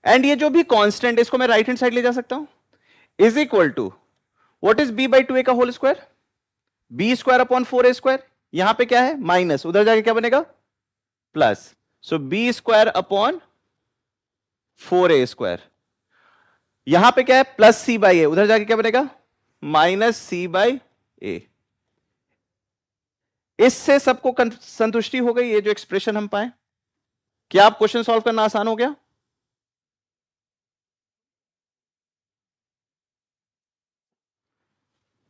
[SPEAKER 1] and ये जो भी कांस्टेंट है इसको मैं राइट हैंड साइड ले जा सकता हूं, is equal to what is b by 2a का whole square, b square upon 4a square. यहां पे क्या है माइनस, उधर जाके क्या बनेगा plus, so b square upon 4a²। यहां पे क्या है प्लस सी बाई ए, उधर जाके क्या बनेगा माइनस सी बाई ए। इससे सबको संतुष्टि हो गई, ये जो एक्सप्रेशन हम पाए। क्या आप क्वेश्चन सॉल्व करना आसान हो गया?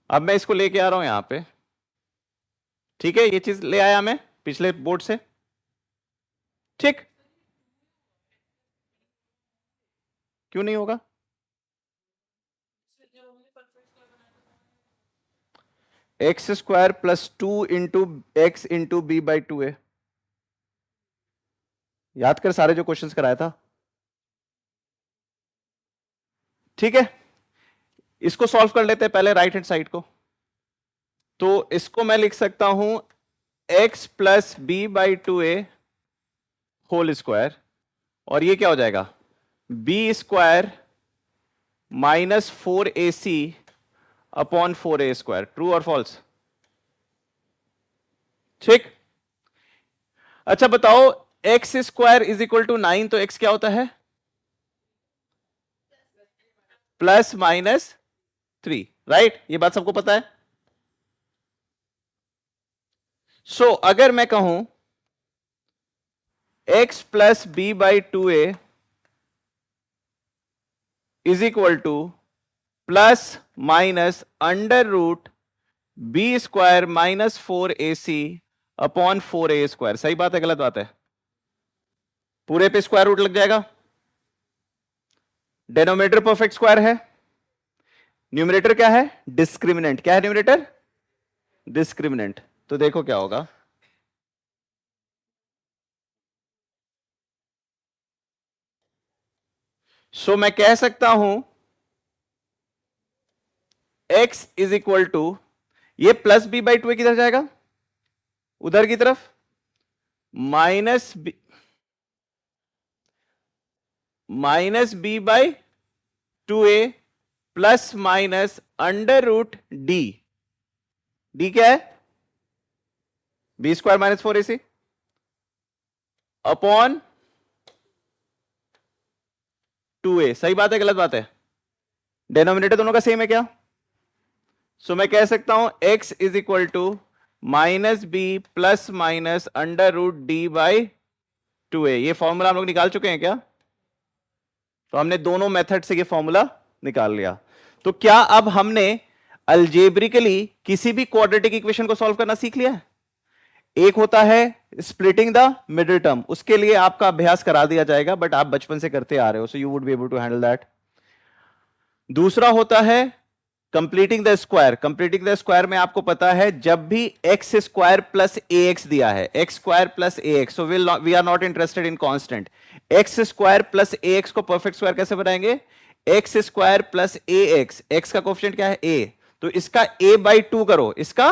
[SPEAKER 1] अब मैं इसको लेके आ रहा हूं यहां पे, ठीक है, ये चीज ले आया मैं पिछले बोर्ड से, ठीक। क्यों नहीं होगा? x² plus 2 into x into b by 2a। याद कर सारे जो क्वेश्चंस कराया था, ठीक है। इसको सॉल्व कर लेते हैं पहले राइट हैंड साइड को। तो इसको मैं लिख सकता हूं x plus b by 2a whole square, और ये क्या हो जाएगा b square minus 4ac upon 4a²। True और फॉल्स? ठीक। अच्छा बताओ, x² इज इक्वल टू 9, तो x क्या होता है प्लस माइनस 3, राइट? ये बात सबको पता है। सो अगर मैं कहूं x plus b by 2a is equal to plus minus under root b square minus 4ac upon 4a², सही बात है गलत बात है? पूरे पे स्क्वायर रूट लग जाएगा, डेनोमिनेटर परफेक्ट स्क्वायर है, न्यूमरेटर क्या है डिस्क्रिमिनेंट। क्या है न्यूमरेटर? डिस्क्रिमिनेंट। तो देखो क्या होगा, सो मैं कह सकता हूं x इज इक्वल टू, ये प्लस बी बाई 2a किधर जाएगा उधर की तरफ, minus B by 2a plus minus under root D. D क्या है b square minus 4ac upon 2a। सही बात है गलत बात है? डेनोमिनेटर दोनों का सेम है क्या? सो मैं कह सकता हूं x is equal to minus b plus minus under root D by 2a। ये फॉर्मूला हम लोग निकाल चुके हैं क्या? तो हमने दोनों मेथड से ये फॉर्मूला निकाल लिया। तो क्या अब हमने अल्जेब्रिकली किसी भी क्वाड्रेटिक इक्वेशन को सॉल्व करना सीख लिया है? एक होता है स्प्लिटिंग द मिडिल टर्म, उसके लिए आपका अभ्यास करा दिया जाएगा, बट आप बचपन से करते आ रहे हो, so you would be able to handle that. दूसरा होता है completing the square. Completing the square में आपको पता है जब भी x square plus a x दिया है, x square plus a x, so we are not interested in constant. X square plus a x को परफेक्ट स्क्वायर कैसे बनाएंगे? X square plus a x, x का कोफिशिएंट क्या है ए, तो इसका a बाई 2 करो, इसका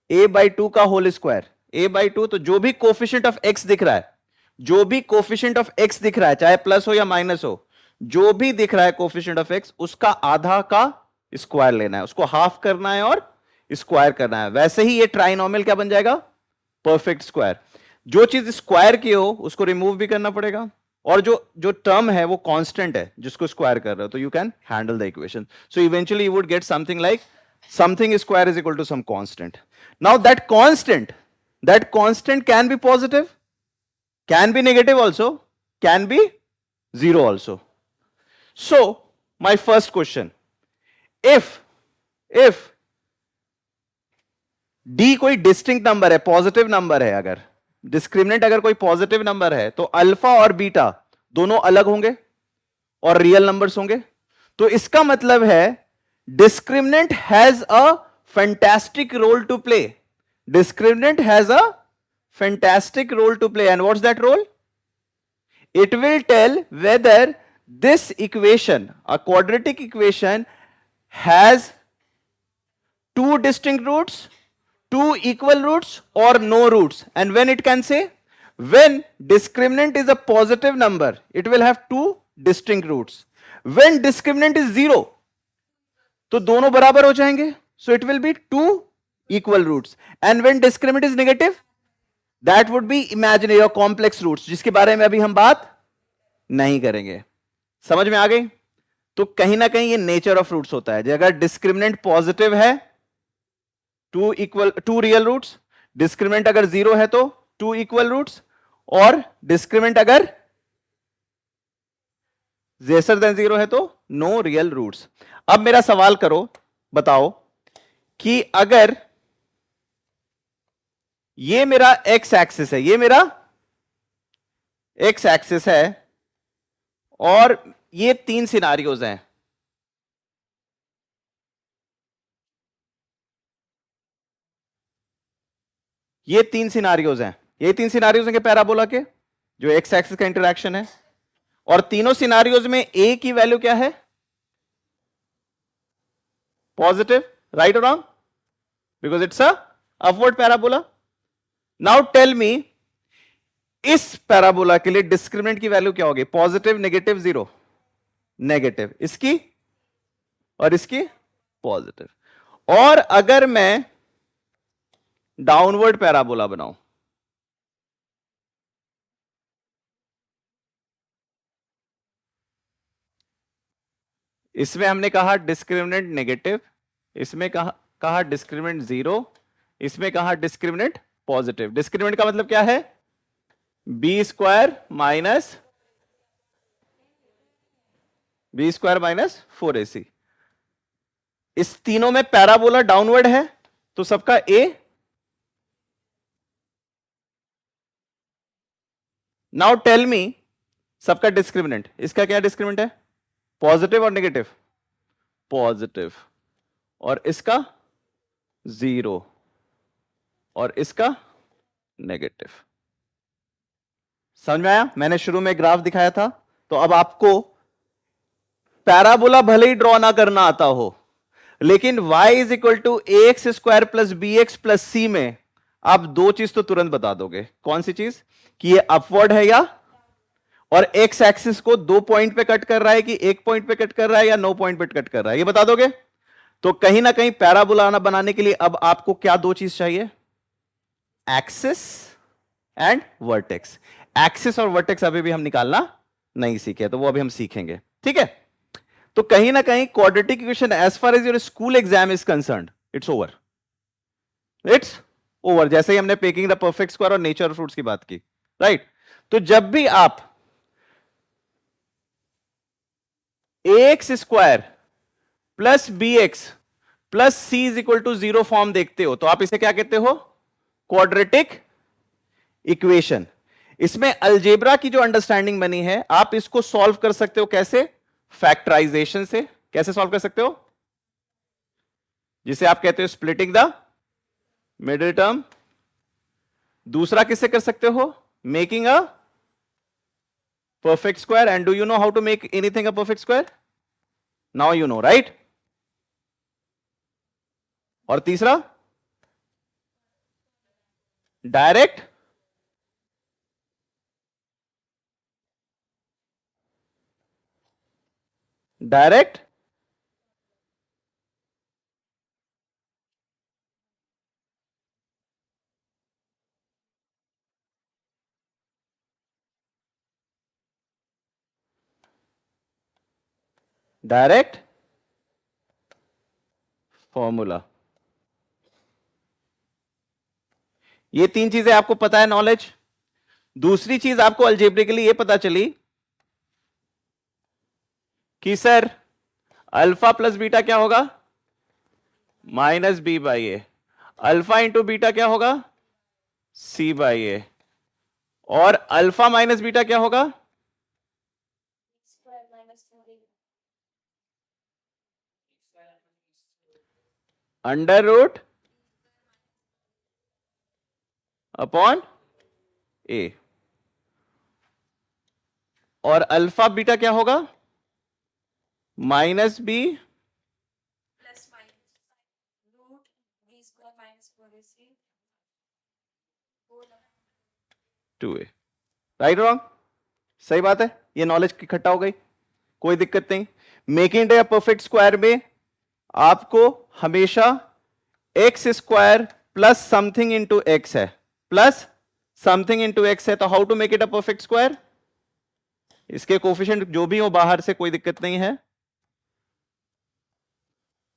[SPEAKER 1] a बाई 2 का होल स्क्वायर, a बाई 2। तो जो भी कोफिशिएंट ऑफ x दिख रहा है, जो भी कोफिशिएंट ऑफ x दिख रहा है, चाहे प्लस हो या माइनस हो, जो भी दिख रहा है कोफिशिएंट ऑफ x, उसका आधा का स्क्वायर लेना है, उसको हाफ करना है और स्क्वायर करना है। वैसे ही ये ट्राइनोमियल क्या बन जाएगा? Perfect square. जो चीज स्क्वायर की हो उसको रिमूव भी करना पड़ेगा, और जो जो टर्म है वो कांस्टेंट है जिसको स्क्वायर कर रहे हो, तो you can handle the equation. So eventually you would get something like something square is equal to some constant. Now that constant can be positive, can be negative also, can be zero also. So my first question, if d कोई distinct number है, positive number है, अगर discriminant अगर कोई positive number है, तो alpha और beta दोनों अलग होंगे और रियल नंबर्स होंगे। तो इसका मतलब है discriminant has a fantastic role to play. Discriminant has a fantastic role to play. And what's that role? It will tell whether this equation, a quadratic equation, has two distinct roots, two equal roots, or no roots. And when it can say, when discriminant is a positive number, it will have two distinct roots. When discriminant is zero, तो दोनों बराबर हो जाएंगे, so it will be two equal roots. And when discriminant is negative, that would be imaginary और complex roots, जिसके बारे में अभी हम बात नहीं करेंगे. समझ में आ गई? तो कहीं ना कहीं ये नेचर ऑफ रूट्स होता है. अगर डिस्क्रिमिनेंट पॉजिटिव है, टू रियल रूट्स. डिस्क्रिमिनेंट अगर 0 है तो 2 इक्वल रूट्स. और डिस्क्रिमिनेंट अगर लेसर देन 0 है तो नो रियल रूट्स. अब मेरा सवाल करो, बताओ कि अगर ये मेरा एक्स एक्सिस है, ये मेरा एक्स एक्सिस है, और ये 3 सिनारियोज हैं. ये 3 सिनारियोज हैं. ये 3 सिनारियोज हैं कि पैराबोला के, जो एक्स एक्सिस का इंटरेक्शन है. और तीनों सिनारियोज में ए की वैल्यू क्या है? पॉजिटिव. राइट और wrong? Because it's a upward parabola. Now tell me, इस पैराबोला के लिए डिस्क्रिमिनेंट की वैल्यू क्या होगी? Positive, negative, 0. नेगेटिव. इसकी और इसकी पॉजिटिव. और अगर मैं डाउनवर्ड पैराबोला बनाऊं, इसमें हमने कहा डिस्क्रिमिनेंट नेगेटिव, इसमें कहा डिस्क्रिमिनेंट 0, इसमें कहा डिस्क्रिमिनेंट पॉजिटिव. डिस्क्रिमिनेंट का मतलब क्या है? b² - 4ac. इस तीनों में पैराबोला डाउनवर्ड है तो सबका a. नाउ टेल मी, सबका डिस्क्रिमिनेंट, इसका क्या डिस्क्रिमिनेंट है? पॉजिटिव और नेगेटिव? पॉजिटिव. और इसका 0, और इसका नेगेटिव. समझ में आया? मैंने शुरू में ग्राफ दिखाया था. तो अब आपको पैराबोला भले ही ड्रॉ ना करना आता हो, लेकिन y = ax² + bx + c में आप 2 चीज तो तुरंत बता दोगे. कौन सी चीज? कि ये अपवर्ड है या, और एक्स एक्सिस को 2 पॉइंट पे कट कर रहा है कि 1 पॉइंट पे कट कर रहा है या 9 पॉइंट पे कट कर रहा है, ये बता दोगे. तो कहीं ना कहीं पैराबोला बनाने के लिए अब आपको क्या 2 चीज चाहिए? Axis and vertex. एक्सिस और वर्टेक्स अभी भी हम निकालना नहीं सीखे, तो वो अभी हम सीखेंगे. ठीक है? तो कहीं ना कहीं quadratic equation as far as your school exam is concerned, it's over. It's over. जैसे ही हमने पेकिंग द परफेक्ट स्क्वायर और नेचर ऑफ रूट्स की बात की, राइट? तो जब भी आप ax² + bx + c = 0 फॉर्म देखते हो, तो आप इसे क्या कहते हो? Quadratic equation. इसमें अलजेब्रा की जो अंडरस्टैंडिंग बनी है, आप इसको सॉल्व कर सकते हो कैसे? फैक्टराइजेशन से. कैसे सॉल्व कर सकते हो? जिसे आप कहते हो स्प्लिटिंग द मिडिल टर्म. दूसरा किससे कर सकते हो? Making a perfect square. And do you know how to make anything a perfect square? Now you know, right? और तीसरा, डायरेक्ट डायरेक्ट डायरेक्ट फॉर्मूला. ये 3 चीजें आपको पता है, नॉलेज. दूसरी चीज आपको अलजेब्रिकली ये पता चली कि सर अल्फा प्लस बीटा क्या होगा? -b/a. अल्फा इंटू बीटा क्या होगा? c/a. और अल्फा माइनस बीटा क्या होगा? √(a) और अल्फा बीटा क्या होगा? -b √(2a). Right wrong? सही बात है. ये नॉलेज इकट्ठा हो गई, कोई दिक्कत नहीं. मेकिंग द परफेक्ट स्क्वायर में आपको हमेशा x square plus something into x है, प्लस समथिंग इंटू एक्स है, तो how to make it a perfect square? इसके कोफिशिएंट जो भी हो बाहर से, कोई दिक्कत नहीं है।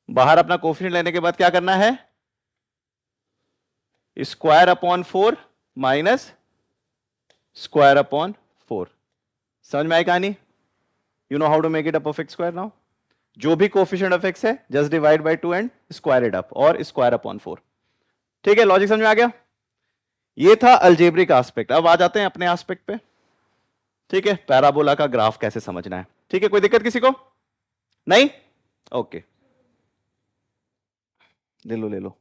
[SPEAKER 1] बाहर अपना कोफिशिएंट लेने के बाद क्या करना है? Square upon 4 minus square upon 4। समझ में आई कहानी? You know how to make it a perfect square now? जो भी कोफिशिएंट ऑफ एक्स है just divide by 2 and square it up, और स्क्वायर अपॉन 4। ठीक है, लॉजिक समझ में आ गया? ये था अलजेब्रिक एस्पेक्ट। अब आ जाते हैं अपने एस्पेक्ट पे। ठीक है, पैराबोला का ग्राफ कैसे समझना है। ठीक है, कोई दिक्कत किसी को? नहीं? ओके, ले लो ले लो।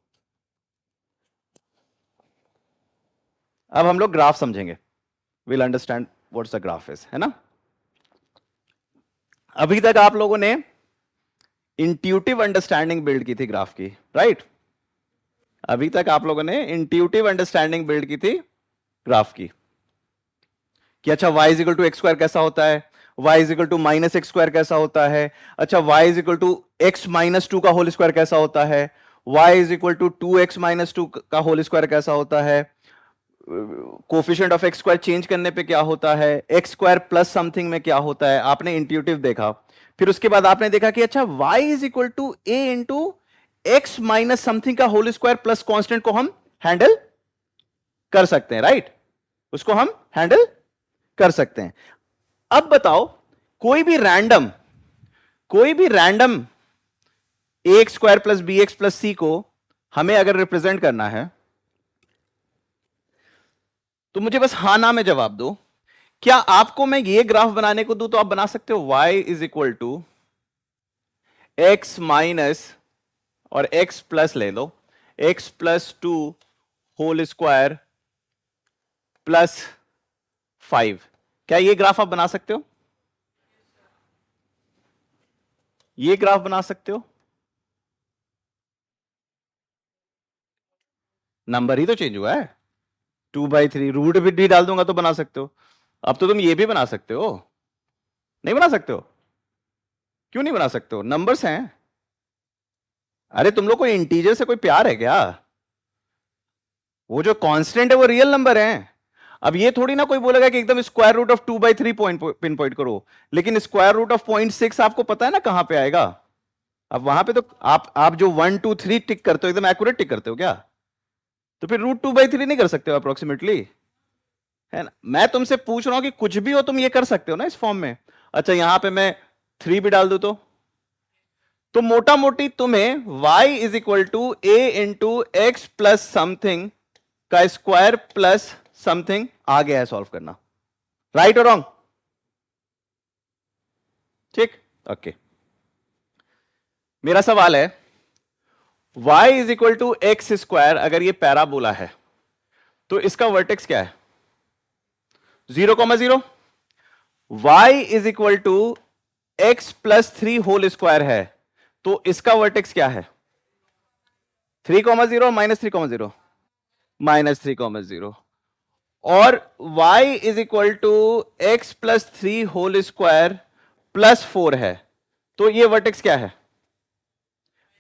[SPEAKER 1] अब हम लोग ग्राफ समझेंगे। Will understand what's the graph is, है ना? अभी तक आप लोगों ने इंट्यूटिव अंडरस्टैंडिंग बिल्ड की थी ग्राफ की, राइट? अभी तक आप लोगों ने इंट्यूटिव अंडरस्टैंडिंग बिल्ड की थी ग्राफ की, कि अच्छा y is equal to x square कैसा होता है, y is equal to minus x square कैसा होता है, अच्छा y is equal to x minus 2 का होल स्क्वायर कैसा होता है, y is equal to 2x minus 2 का होल स्क्वायर कैसा होता है, coefficient of x square change करने पे क्या होता है, एक्स स्क्वायर प्लस समथिंग में क्या होता है, आपने इंट्यूटिव देखा। फिर उसके बाद आपने देखा कि अच्छा y is equal to a into x minus something का होल स्क्वायर प्लस कांस्टेंट को हम हैंडल कर सकते हैं, राइट? उसको हम हैंडल कर सकते हैं। अब बताओ, कोई भी random a x square plus b x plus c को हमें अगर रिप्रेजेंट करना है, तो मुझे बस हां ना में जवाब दो। क्या आपको मैं ये ग्राफ बनाने को दूं तो आप बना सकते हो? y is equal to x minus और x प्लस ले लो, x plus 2 whole square plus 5। क्या ये ग्राफ आप बना सकते हो? ये ग्राफ बना सकते हो? नंबर ही तो चेंज हुआ है, 2/3 रूट भी डाल दूंगा तो बना सकते हो। अब तो तुम ये भी बना सकते हो। नहीं बना सकते हो? क्यों नहीं बना सकते हो? नंबर्स हैं। अरे तुम लोग को इंटीजर से कोई प्यार है क्या? वो जो कांस्टेंट है वो रियल नंबर है। अब ये थोड़ी ना कोई बोलेगा कि एकदम square root of 2/3 pinpoint करो, लेकिन स्क्वायर रूट ऑफ 0.6 आपको पता है ना कहां पे आएगा। अब वहां पे तो आप जो 1 2 3 टिक करते हो एकदम एक्यूरेट टिक करते हो क्या? तो फिर रूट 2/3 नहीं कर सकते हो अप्रोक्सीमेटली, है ना? मैं तुमसे पूछ रहा हूं कि कुछ भी हो तुम ये कर सकते हो ना इस फॉर्म में। अच्छा यहां पे मैं 3 भी डाल दूं तो मोटा मोटी तुम्हें y is equal to a into x plus something का स्क्वायर प्लस समथिंग आ गया है सॉल्व करना। राइट और रॉन्ग? ठीक, ओके। मेरा सवाल है, y is equal to x square अगर ये पैराबोला है तो इसका वर्टेक्स क्या है? 0,0। y is equal to x plus 3 whole square है तो इसका वर्टेक्स क्या है? 3,0 माइनस 3,0, माइनस 3,0। और y is equal to x plus 3 whole square plus 4 है तो ये वर्टेक्स क्या है?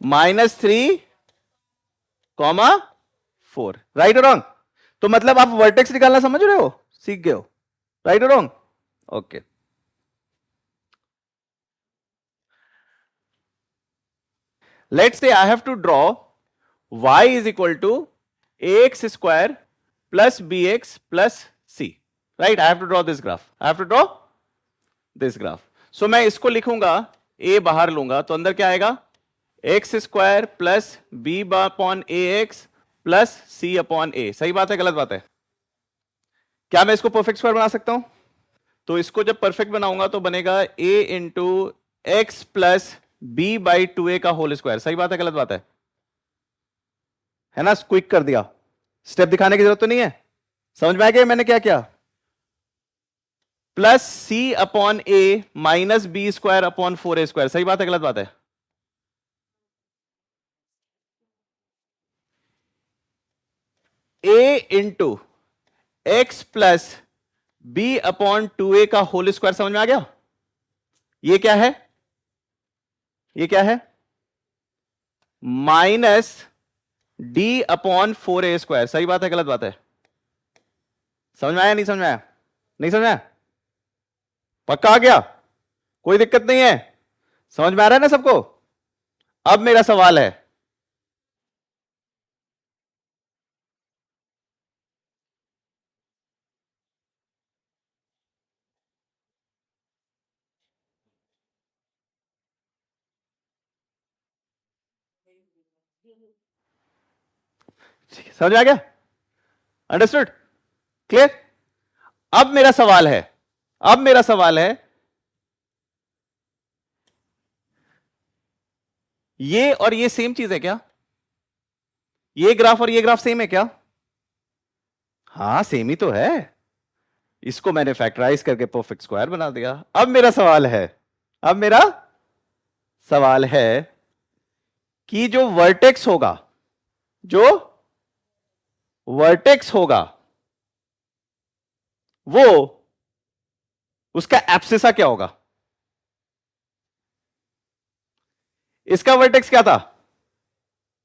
[SPEAKER 1] -3,4। राइट और रॉन्ग? तो मतलब आप वर्टेक्स निकालना समझ रहे हो, सीख गए हो। राइट और wrong? Okay. Let's say I have to draw y is equal to ax square plus bx plus c। Right, I have to draw this graph, I have to draw this graph. सो मैं इसको लिखूंगा, a बाहर लूंगा तो अंदर क्या आएगा? X square plus b upon a x plus c upon a. सही बात है गलत बात है? क्या मैं इसको परफेक्ट स्क्वायर बना सकता हूं? तो इसको जब परफेक्ट बनाऊंगा तो बनेगा a into x plus b/2a का होल स्क्वायर। सही बात है गलत बात है ना? क्विक कर दिया, स्टेप दिखाने की जरूरत तो नहीं है। समझ में आ गया मैंने क्या किया? Plus c upon a minus b square upon 4a square. सही बात है गलत बात है? a into x plus b upon 2a का होल स्क्वायर। समझ में आ गया? ये क्या है? ये क्या है? Minus D upon 4a²। सही बात है गलत बात है? समझ में आया नहीं समझ में आया? नहीं समझ में आया? पक्का आ गया? कोई दिक्कत नहीं है? समझ में आ रहा है ना सबको? अब मेरा सवाल है, समझ में आ गया? अंडरस्टूड? क्लियर? अब मेरा सवाल है, अब मेरा सवाल है, ये और ये सेम चीज है क्या? ये ग्राफ और ये ग्राफ सेम है क्या? हाँ सेम ही तो है। इसको मैंने फैक्टराइज करके परफेक्ट स्क्वायर बना दिया। अब मेरा सवाल है, अब मेरा सवाल है कि जो वर्टेक्स होगा, जो वर्टेक्स होगा वो, उसका एब्सिसा क्या होगा? इसका वर्टेक्स क्या था?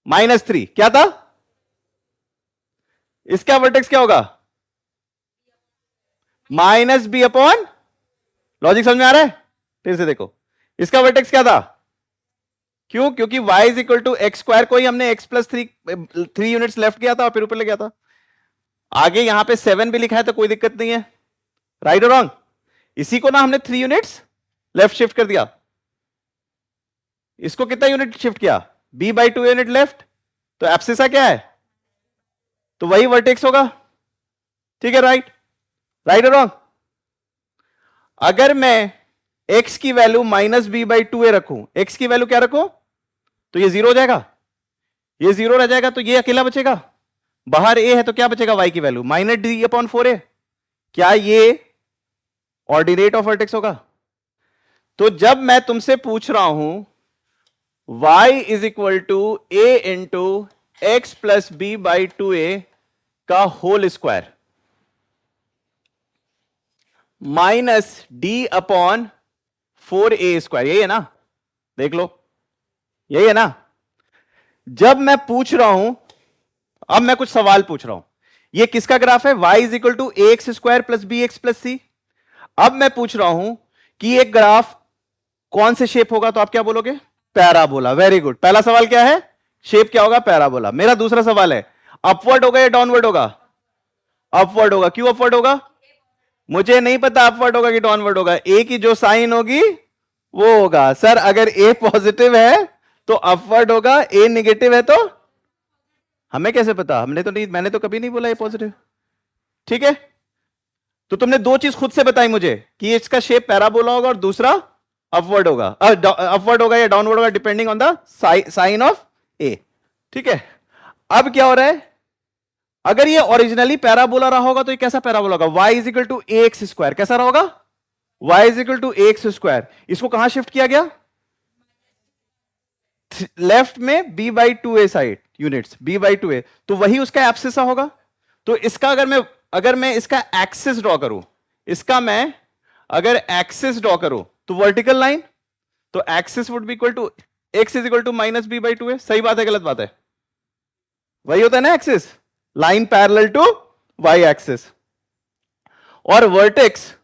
[SPEAKER 1] -3। क्या था? इसका वर्टेक्स क्या होगा? -b/। लॉजिक समझ में आ रहा है? फिर से देखो, इसका वर्टेक्स क्या था? क्यों? क्योंकि y is equal to x square को ही हमने x प्लस 3 यूनिट्स लेफ्ट किया था और फिर ऊपर ले गया था। आगे यहां पे 7 भी लिखा है तो कोई दिक्कत नहीं है। राइट और रॉन्ग? इसी को ना हमने 3 यूनिट्स लेफ्ट शिफ्ट कर दिया। इसको कितना यूनिट शिफ्ट किया? b/2 unit left. तो एब्सिसा क्या है? तो वही वर्टेक्स होगा। ठीक है? राइट? राइट और रॉन्ग? अगर मैं x की वैल्यू -b/2a रखूं, x की वैल्यू क्या रखूं, तो ये 0 हो जाएगा, ये 0 रह जाएगा, तो ये अकेला बचेगा। बाहर a है तो क्या बचेगा? y की वैल्यू -d/4a। क्या ये ऑर्डिनेट ऑफ वर्टेक्स होगा? तो जब मैं तुमसे पूछ रहा हूं y is equal to a into x plus b/2a का होल स्क्वायर -d/4a², यही है ना? देख लो, यही है ना? जब मैं पूछ रहा हूं, अब मैं कुछ सवाल पूछ रहा हूं, ये किसका ग्राफ है? y is equal to ax² plus bx plus c। अब मैं पूछ रहा हूं कि एक ग्राफ कौन से शेप होगा, तो आप क्या बोलोगे? पैराबोला। Very good. पहला सवाल क्या है? शेप क्या होगा? पैराबोला। मेरा दूसरा सवाल है, अपवर्ड होगा या डाउनवर्ड होगा? अपवर्ड होगा। क्यों अपवर्ड होगा? मुझे नहीं पता अपवर्ड होगा कि डाउनवर्ड होगा, ए की जो साइन होगी वो होगा। सर अगर ए पॉजिटिव है तो अपवर्ड होगा, ए नेगेटिव है तो? हमें कैसे पता? हमने तो नहीं, मैंने तो कभी नहीं बोला ए पॉजिटिव। ठीक है? तो तुमने दो चीज खुद से बताई मुझे कि इसका शेप पैराबोला होगा और दूसरा अपवर्ड होगा, अपवर्ड होगा या डाउनवर्ड होगा depending on the sign of a. ठीक है? अब क्या हो रहा है, अगर ये ओरिजिनली पैराबोला रहा होगा तो ये कैसा पैराबोला होगा? y is equal to ax²। कैसा रहा होगा? y is equal to ax²। इसको कहां शिफ्ट किया गया? लेफ्ट में b/2a साइड यूनिट्स, b/2a, तो वही उसका एब्सिसा होगा। तो इसका अगर मैं इसका एक्सिस ड्रॉ करूं, इसका मैं अगर एक्सिस ड्रॉ करूं तो वर्टिकल लाइन, तो axis would be equal to x is equal to -b/2a। सही बात है गलत बात है? वही होता है ना axis, line parallel to y axis. और वर्टेक्स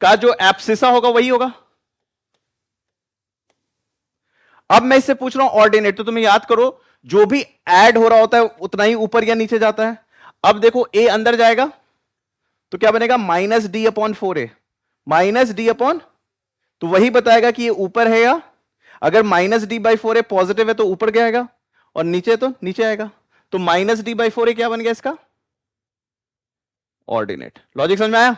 [SPEAKER 1] का जो एब्सिसा होगा वही होगा। अब मैं इससे पूछ रहा हूं ऑर्डिनेट, तो तुम्हें याद करो जो भी ऐड हो रहा होता है उतना ही ऊपर या नीचे जाता है। अब देखो a अंदर जाएगा तो क्या बनेगा? -d/4a। -d/, तो वही बताएगा कि ये ऊपर है, या अगर -d/4a पॉजिटिव है तो ऊपर जाएगा और नीचे तो नीचे आएगा। तो -d/4a क्या बन गया इसका? ऑर्डिनेट। लॉजिक समझ में आया?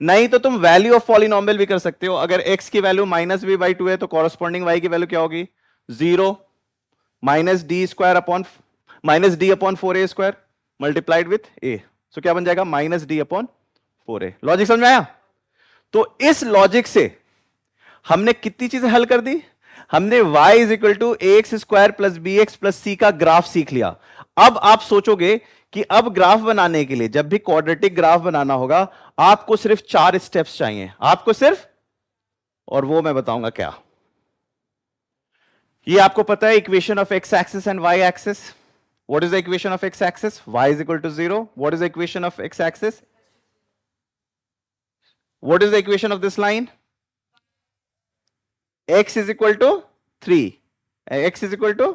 [SPEAKER 1] नहीं तो तुम वैल्यू ऑफ पॉलिनॉमियल भी कर सकते हो। अगर x की वैल्यू -b/2 है तो कॉरस्पॉन्डिंग y की वैल्यू क्या होगी? 0 -d/4a² मल्टीप्लाइड विथ a। सो क्या बन जाएगा? -d/4a। लॉजिक समझ में आया? तो इस लॉजिक से हमने कितनी चीजें हल कर दी? हमने y is equal to ax² plus bx plus c का ग्राफ सीख लिया। अब आप सोचोगे कि अब ग्राफ बनाने के लिए, जब भी क्वाड्रेटिक ग्राफ बनाना होगा, आपको सिर्फ 4 स्टेप्स चाहिए, आपको सिर्फ, और वो मैं बताऊंगा क्या। ये आपको पता है equation of x axis and y axis. What is the equation of x axis? Y is equal to 0. What is the equation of x axis? What is the equation of this line? X is equal to 3. X is equal to,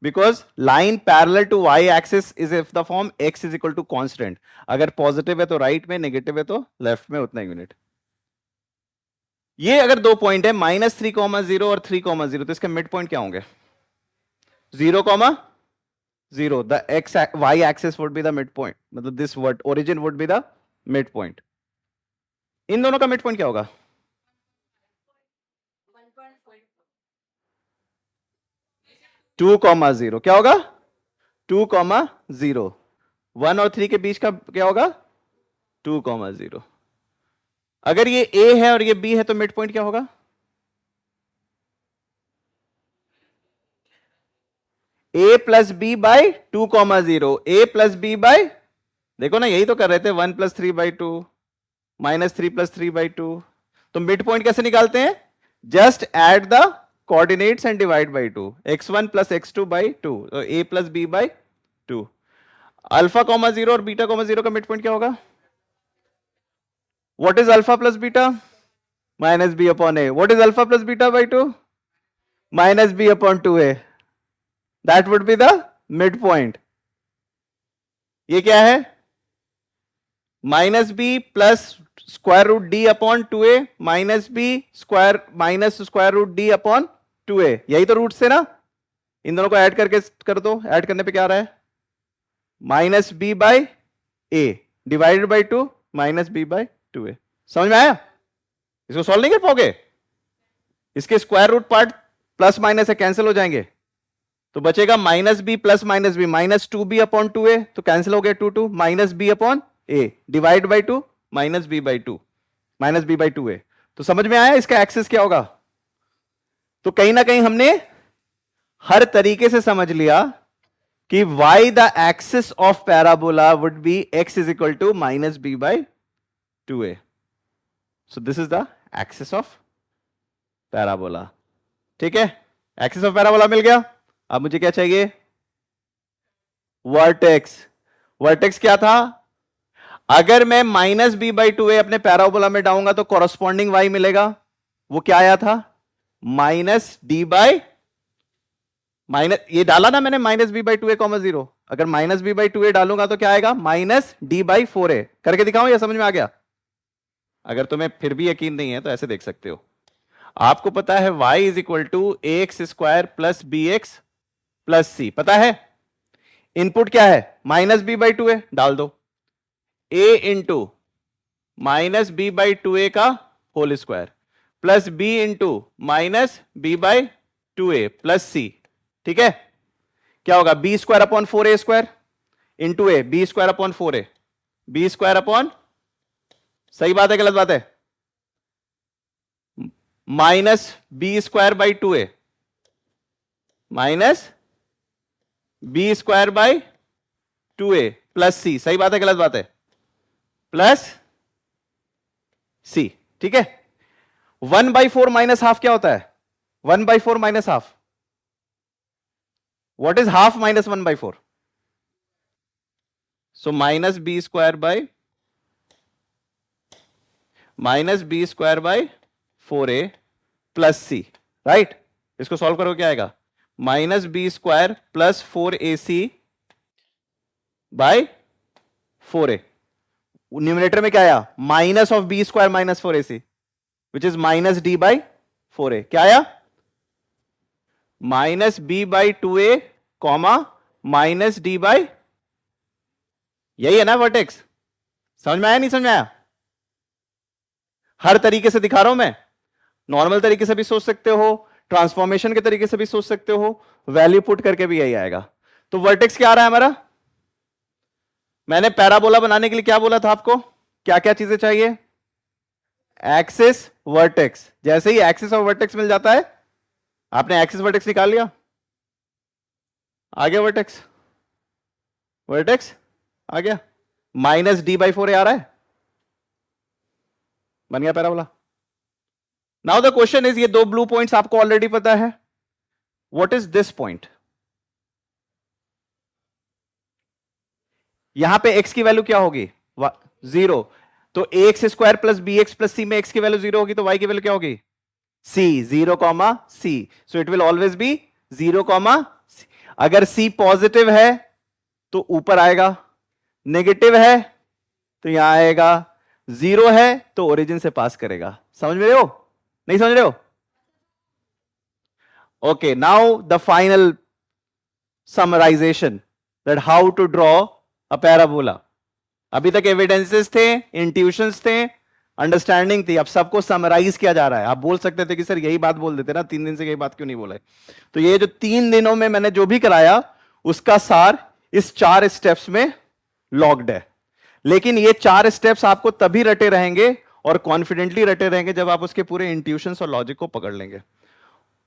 [SPEAKER 1] because line parallel to y axis is if the form x is equal to constant. अगर positive है तो right में, negative है तो left में, उतना unit. ये अगर दो पॉइंट है -3,0 और 3,0, तो इसका मिड पॉइंट क्या होंगे? 0,0. The y axis would be the midpoint. मतलब this word origin would be the midpoint. इन दोनों का मिड पॉइंट क्या होगा? 2,0. क्या होगा? 2,0. 1 और 3 के बीच का क्या होगा? 2,0. अगर ये a है और ये b है तो मिड पॉइंट क्या होगा? a plus b by 2,0. a plus b by, देखो ना यही तो कर रहे थे, 1 + 3/2 -3 + 3/2. तो मिड पॉइंट कैसे निकालते हैं? Just add the coordinates and divide by 2. x1 + x2/2. तो a + b/2. α,0 और β,0 का मिड पॉइंट क्या होगा? What is alpha plus beta? -b/a. What is alpha plus β/2? -b/2a. That would be the mid point. ये क्या है? -b प्लस √d/2a -b² यही तो रूट से ना. इन दोनों को ऐड करके कर दो. ऐड करने पे क्या आ रहा है? -b/a divided by 2 -b/2a. समझ में आया? इसको सॉल्व नहीं कर पाओगे? इसके square root part plus minus है, कैंसिल हो जाएंगे. तो बचेगा -b प्लस -b -2b/2a. तो कैंसिल हो गया 2 -b/a divide by 2 -b/2 -b/2a. तो समझ में आया इसका एक्सिस क्या होगा? तो कहीं ना कहीं हमने हर तरीके से समझ लिया कि y the axis of parabola would be x is equal to -b/2a. So this is the axis of parabola. ठीक है, एक्सिस ऑफ पैराबोला मिल गया. अब मुझे क्या चाहिए? वर्टेक्स. वर्टेक्स क्या था? अगर मैं -b/2a अपने पैराबोला में डालूंगा तो कॉरस्पॉन्डिंग y मिलेगा. वो क्या आया था? -d ये डाला ना मैंने -b/2a, 0. अगर -b/2a डालूंगा तो क्या आएगा? -d/4a. करके दिखाऊं या समझ में आ गया? अगर तुम्हें फिर भी यकीन नहीं है तो ऐसे देख सकते हो. आपको पता है y is equal to ax² plus bx plus c. पता है इनपुट क्या है? -b/2a डाल दो. a इंटू -b/2a का whole square plus b into -b/2a plus c. ठीक है, क्या होगा? b²/4a² into a, b²/4a, b²/, सही बात है गलत बात है? -b²/2a -b²/2a plus c. सही बात है गलत बात है? Plus c. ठीक है. 1/4 माइनस हाफ क्या होता है? 1/4 minus half. What is half minus 1/4? So -b²/4a plus c. Right. इसको सॉल्व करो क्या आएगा? -b² plus 4ac bye 4a. Numerator में क्या आया? Minus of b² minus 4ac which is -d/4a. क्या आया? -b/2a -d/, यही है ना वर्टेक्स? समझ में आया नहीं समझ में आया? हर तरीके से दिखा रहा हूं मैं. नॉर्मल तरीके से भी सोच सकते हो, ट्रांसफॉर्मेशन के तरीके से भी सोच सकते हो, वैल्यू पुट करके भी यही आएगा. तो वर्टेक्स क्या आ रहा है हमारा? मैंने पैराबोला बनाने के लिए क्या बोला था आपको? क्या क्या चीजें चाहिए? Axis, vertex. जैसे ही एक्सिस और वर्टेक्स मिल जाता है, आपने एक्सिस वर्टेक्स निकाल लिया, आ गया वर्टेक्स. वर्टेक्स आ गया. -d/4a आ रहा है, बन गया parabola. Now the question is, ये दो ब्लू पॉइंट्स आपको ऑलरेडी पता है. What is this point? यहां पे x की वैल्यू क्या होगी? 0। तो ax² plus bx plus c में x की वैल्यू 0 होगी, तो y की वैल्यू क्या होगी? c, 0 comma c। So it will always be 0 comma c। अगर c पॉजिटिव है तो ऊपर आएगा, नेगेटिव है तो यहां आएगा, 0 है तो ओरिजिन से पास करेगा। समझ में रहे हो? नहीं समझ रहे हो? Okay, now the final summarization that how to draw a parabola. अभी तक एविडेंसेस थे, इंट्यूशंस थे, अंडरस्टैंडिंग थी, अब सबको समराइज किया जा रहा है। आप बोल सकते थे कि सर यही बात बोल देते ना, 3 दिन से यही बात क्यों नहीं बोले? तो ये जो 3 दिनों में मैंने जो भी कराया उसका सार इस 4 स्टेप्स में लॉक्ड है। लेकिन ये 4 स्टेप्स आपको तभी रटे रहेंगे और कॉन्फिडेंटली रटे रहेंगे जब आप उसके पूरे इंट्यूशंस और लॉजिक को पकड़ लेंगे।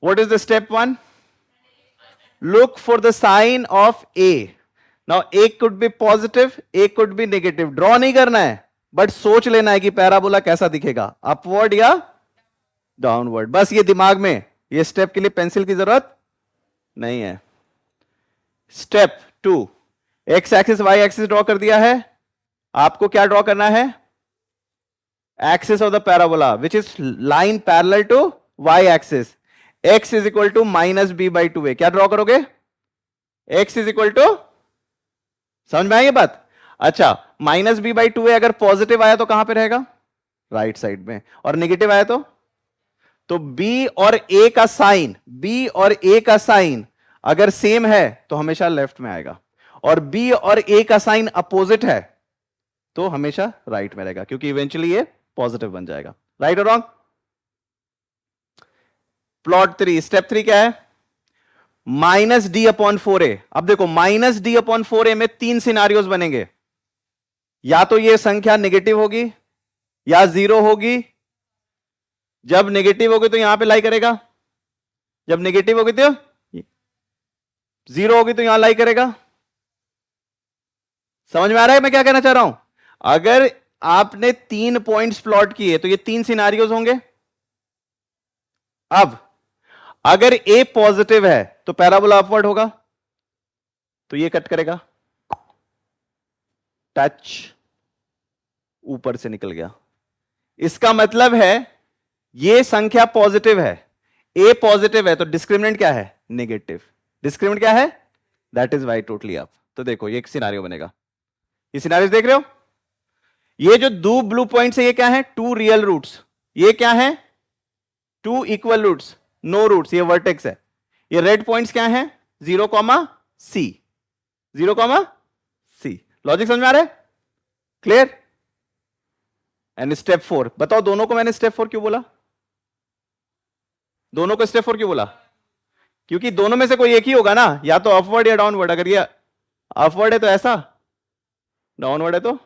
[SPEAKER 1] What is the step 1? Look for the sign of A. Now A could be positive, A could be negative. Draw नहीं करना है, बट सोच लेना है कि पैराबोला कैसा दिखेगा, अपवर्ड या डाउनवर्ड। बस ये दिमाग में, ये स्टेप के लिए पेंसिल की जरूरत नहीं है। Step 2, X axis Y axis draw कर दिया है। आपको क्या ड्रॉ करना है? Axis of the parabola which is line parallel to Y axis. x is equal to minus B by 2a। क्या ड्रॉ करोगे? x इज इक्वल टू, समझ में आई ये बात? अच्छा, माइनस बी बाई 2a अगर पॉजिटिव आया तो कहां पे रहेगा? राइट साइड में। और नेगेटिव आया तो b और a का साइन, b और a का साइन अगर सेम है तो हमेशा लेफ्ट में आएगा, और b और a का साइन अपोजिट है तो हमेशा राइट में रहेगा, क्योंकि इवेंचुअली ये पॉजिटिव बन जाएगा। राइट और रॉन्ग? प्लॉट 3, स्टेप 3 क्या है? Minus D upon 4a। अब देखो, माइनस डी अपॉन 4a में 3 सिनारियोज बनेंगे। या तो ये संख्या नेगेटिव होगी या 0 होगी। जब नेगेटिव होगी तो यहां पे लाई करेगा, जब नेगेटिव होगी तो 0 होगी तो यहां लाई करेगा। समझ में आ रहा है मैं क्या कहना चाह रहा हूं? अगर आपने 3 पॉइंट्स प्लॉट किए तो ये 3 सिनारियोज होंगे। अब अगर ए पॉजिटिव है तो पैराबोला अपवर्ड होगा, तो ये कट करेगा, टच ऊपर से निकल गया। इसका मतलब है ये संख्या पॉजिटिव है, ए पॉजिटिव है, तो डिस्क्रिमिनेंट क्या है? नेगेटिव। डिस्क्रिमिनेंट क्या है? That is Y totally up. तो देखो ये एक सिनारियो बनेगा। ये सिनारियो देख रहे हो? ये जो दो ब्लू पॉइंट्स है ये क्या है? 2 रियल रूट्स। ये क्या है? 2 इक्वल रूट्स, नो रूट्स, ये वर्टेक्स है। ये रेड पॉइंट्स क्या है? 0, C, 0, C। लॉजिक समझ में आ रहा है? क्लियर? एंड स्टेप 4 बताओ, दोनों को मैंने स्टेप 4 क्यों बोला? दोनों को स्टेप 4 क्यों बोला? क्योंकि दोनों में से कोई एक ही होगा ना, या तो अपवर्ड या डाउनवर्ड। अगर ये अपवर्ड है तो ऐसा, डाउनवर्ड है तो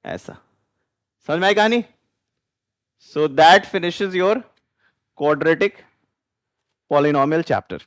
[SPEAKER 1] ऐसा। समझ में आई कहानी? So that finishes your quadratic polynomial chapter.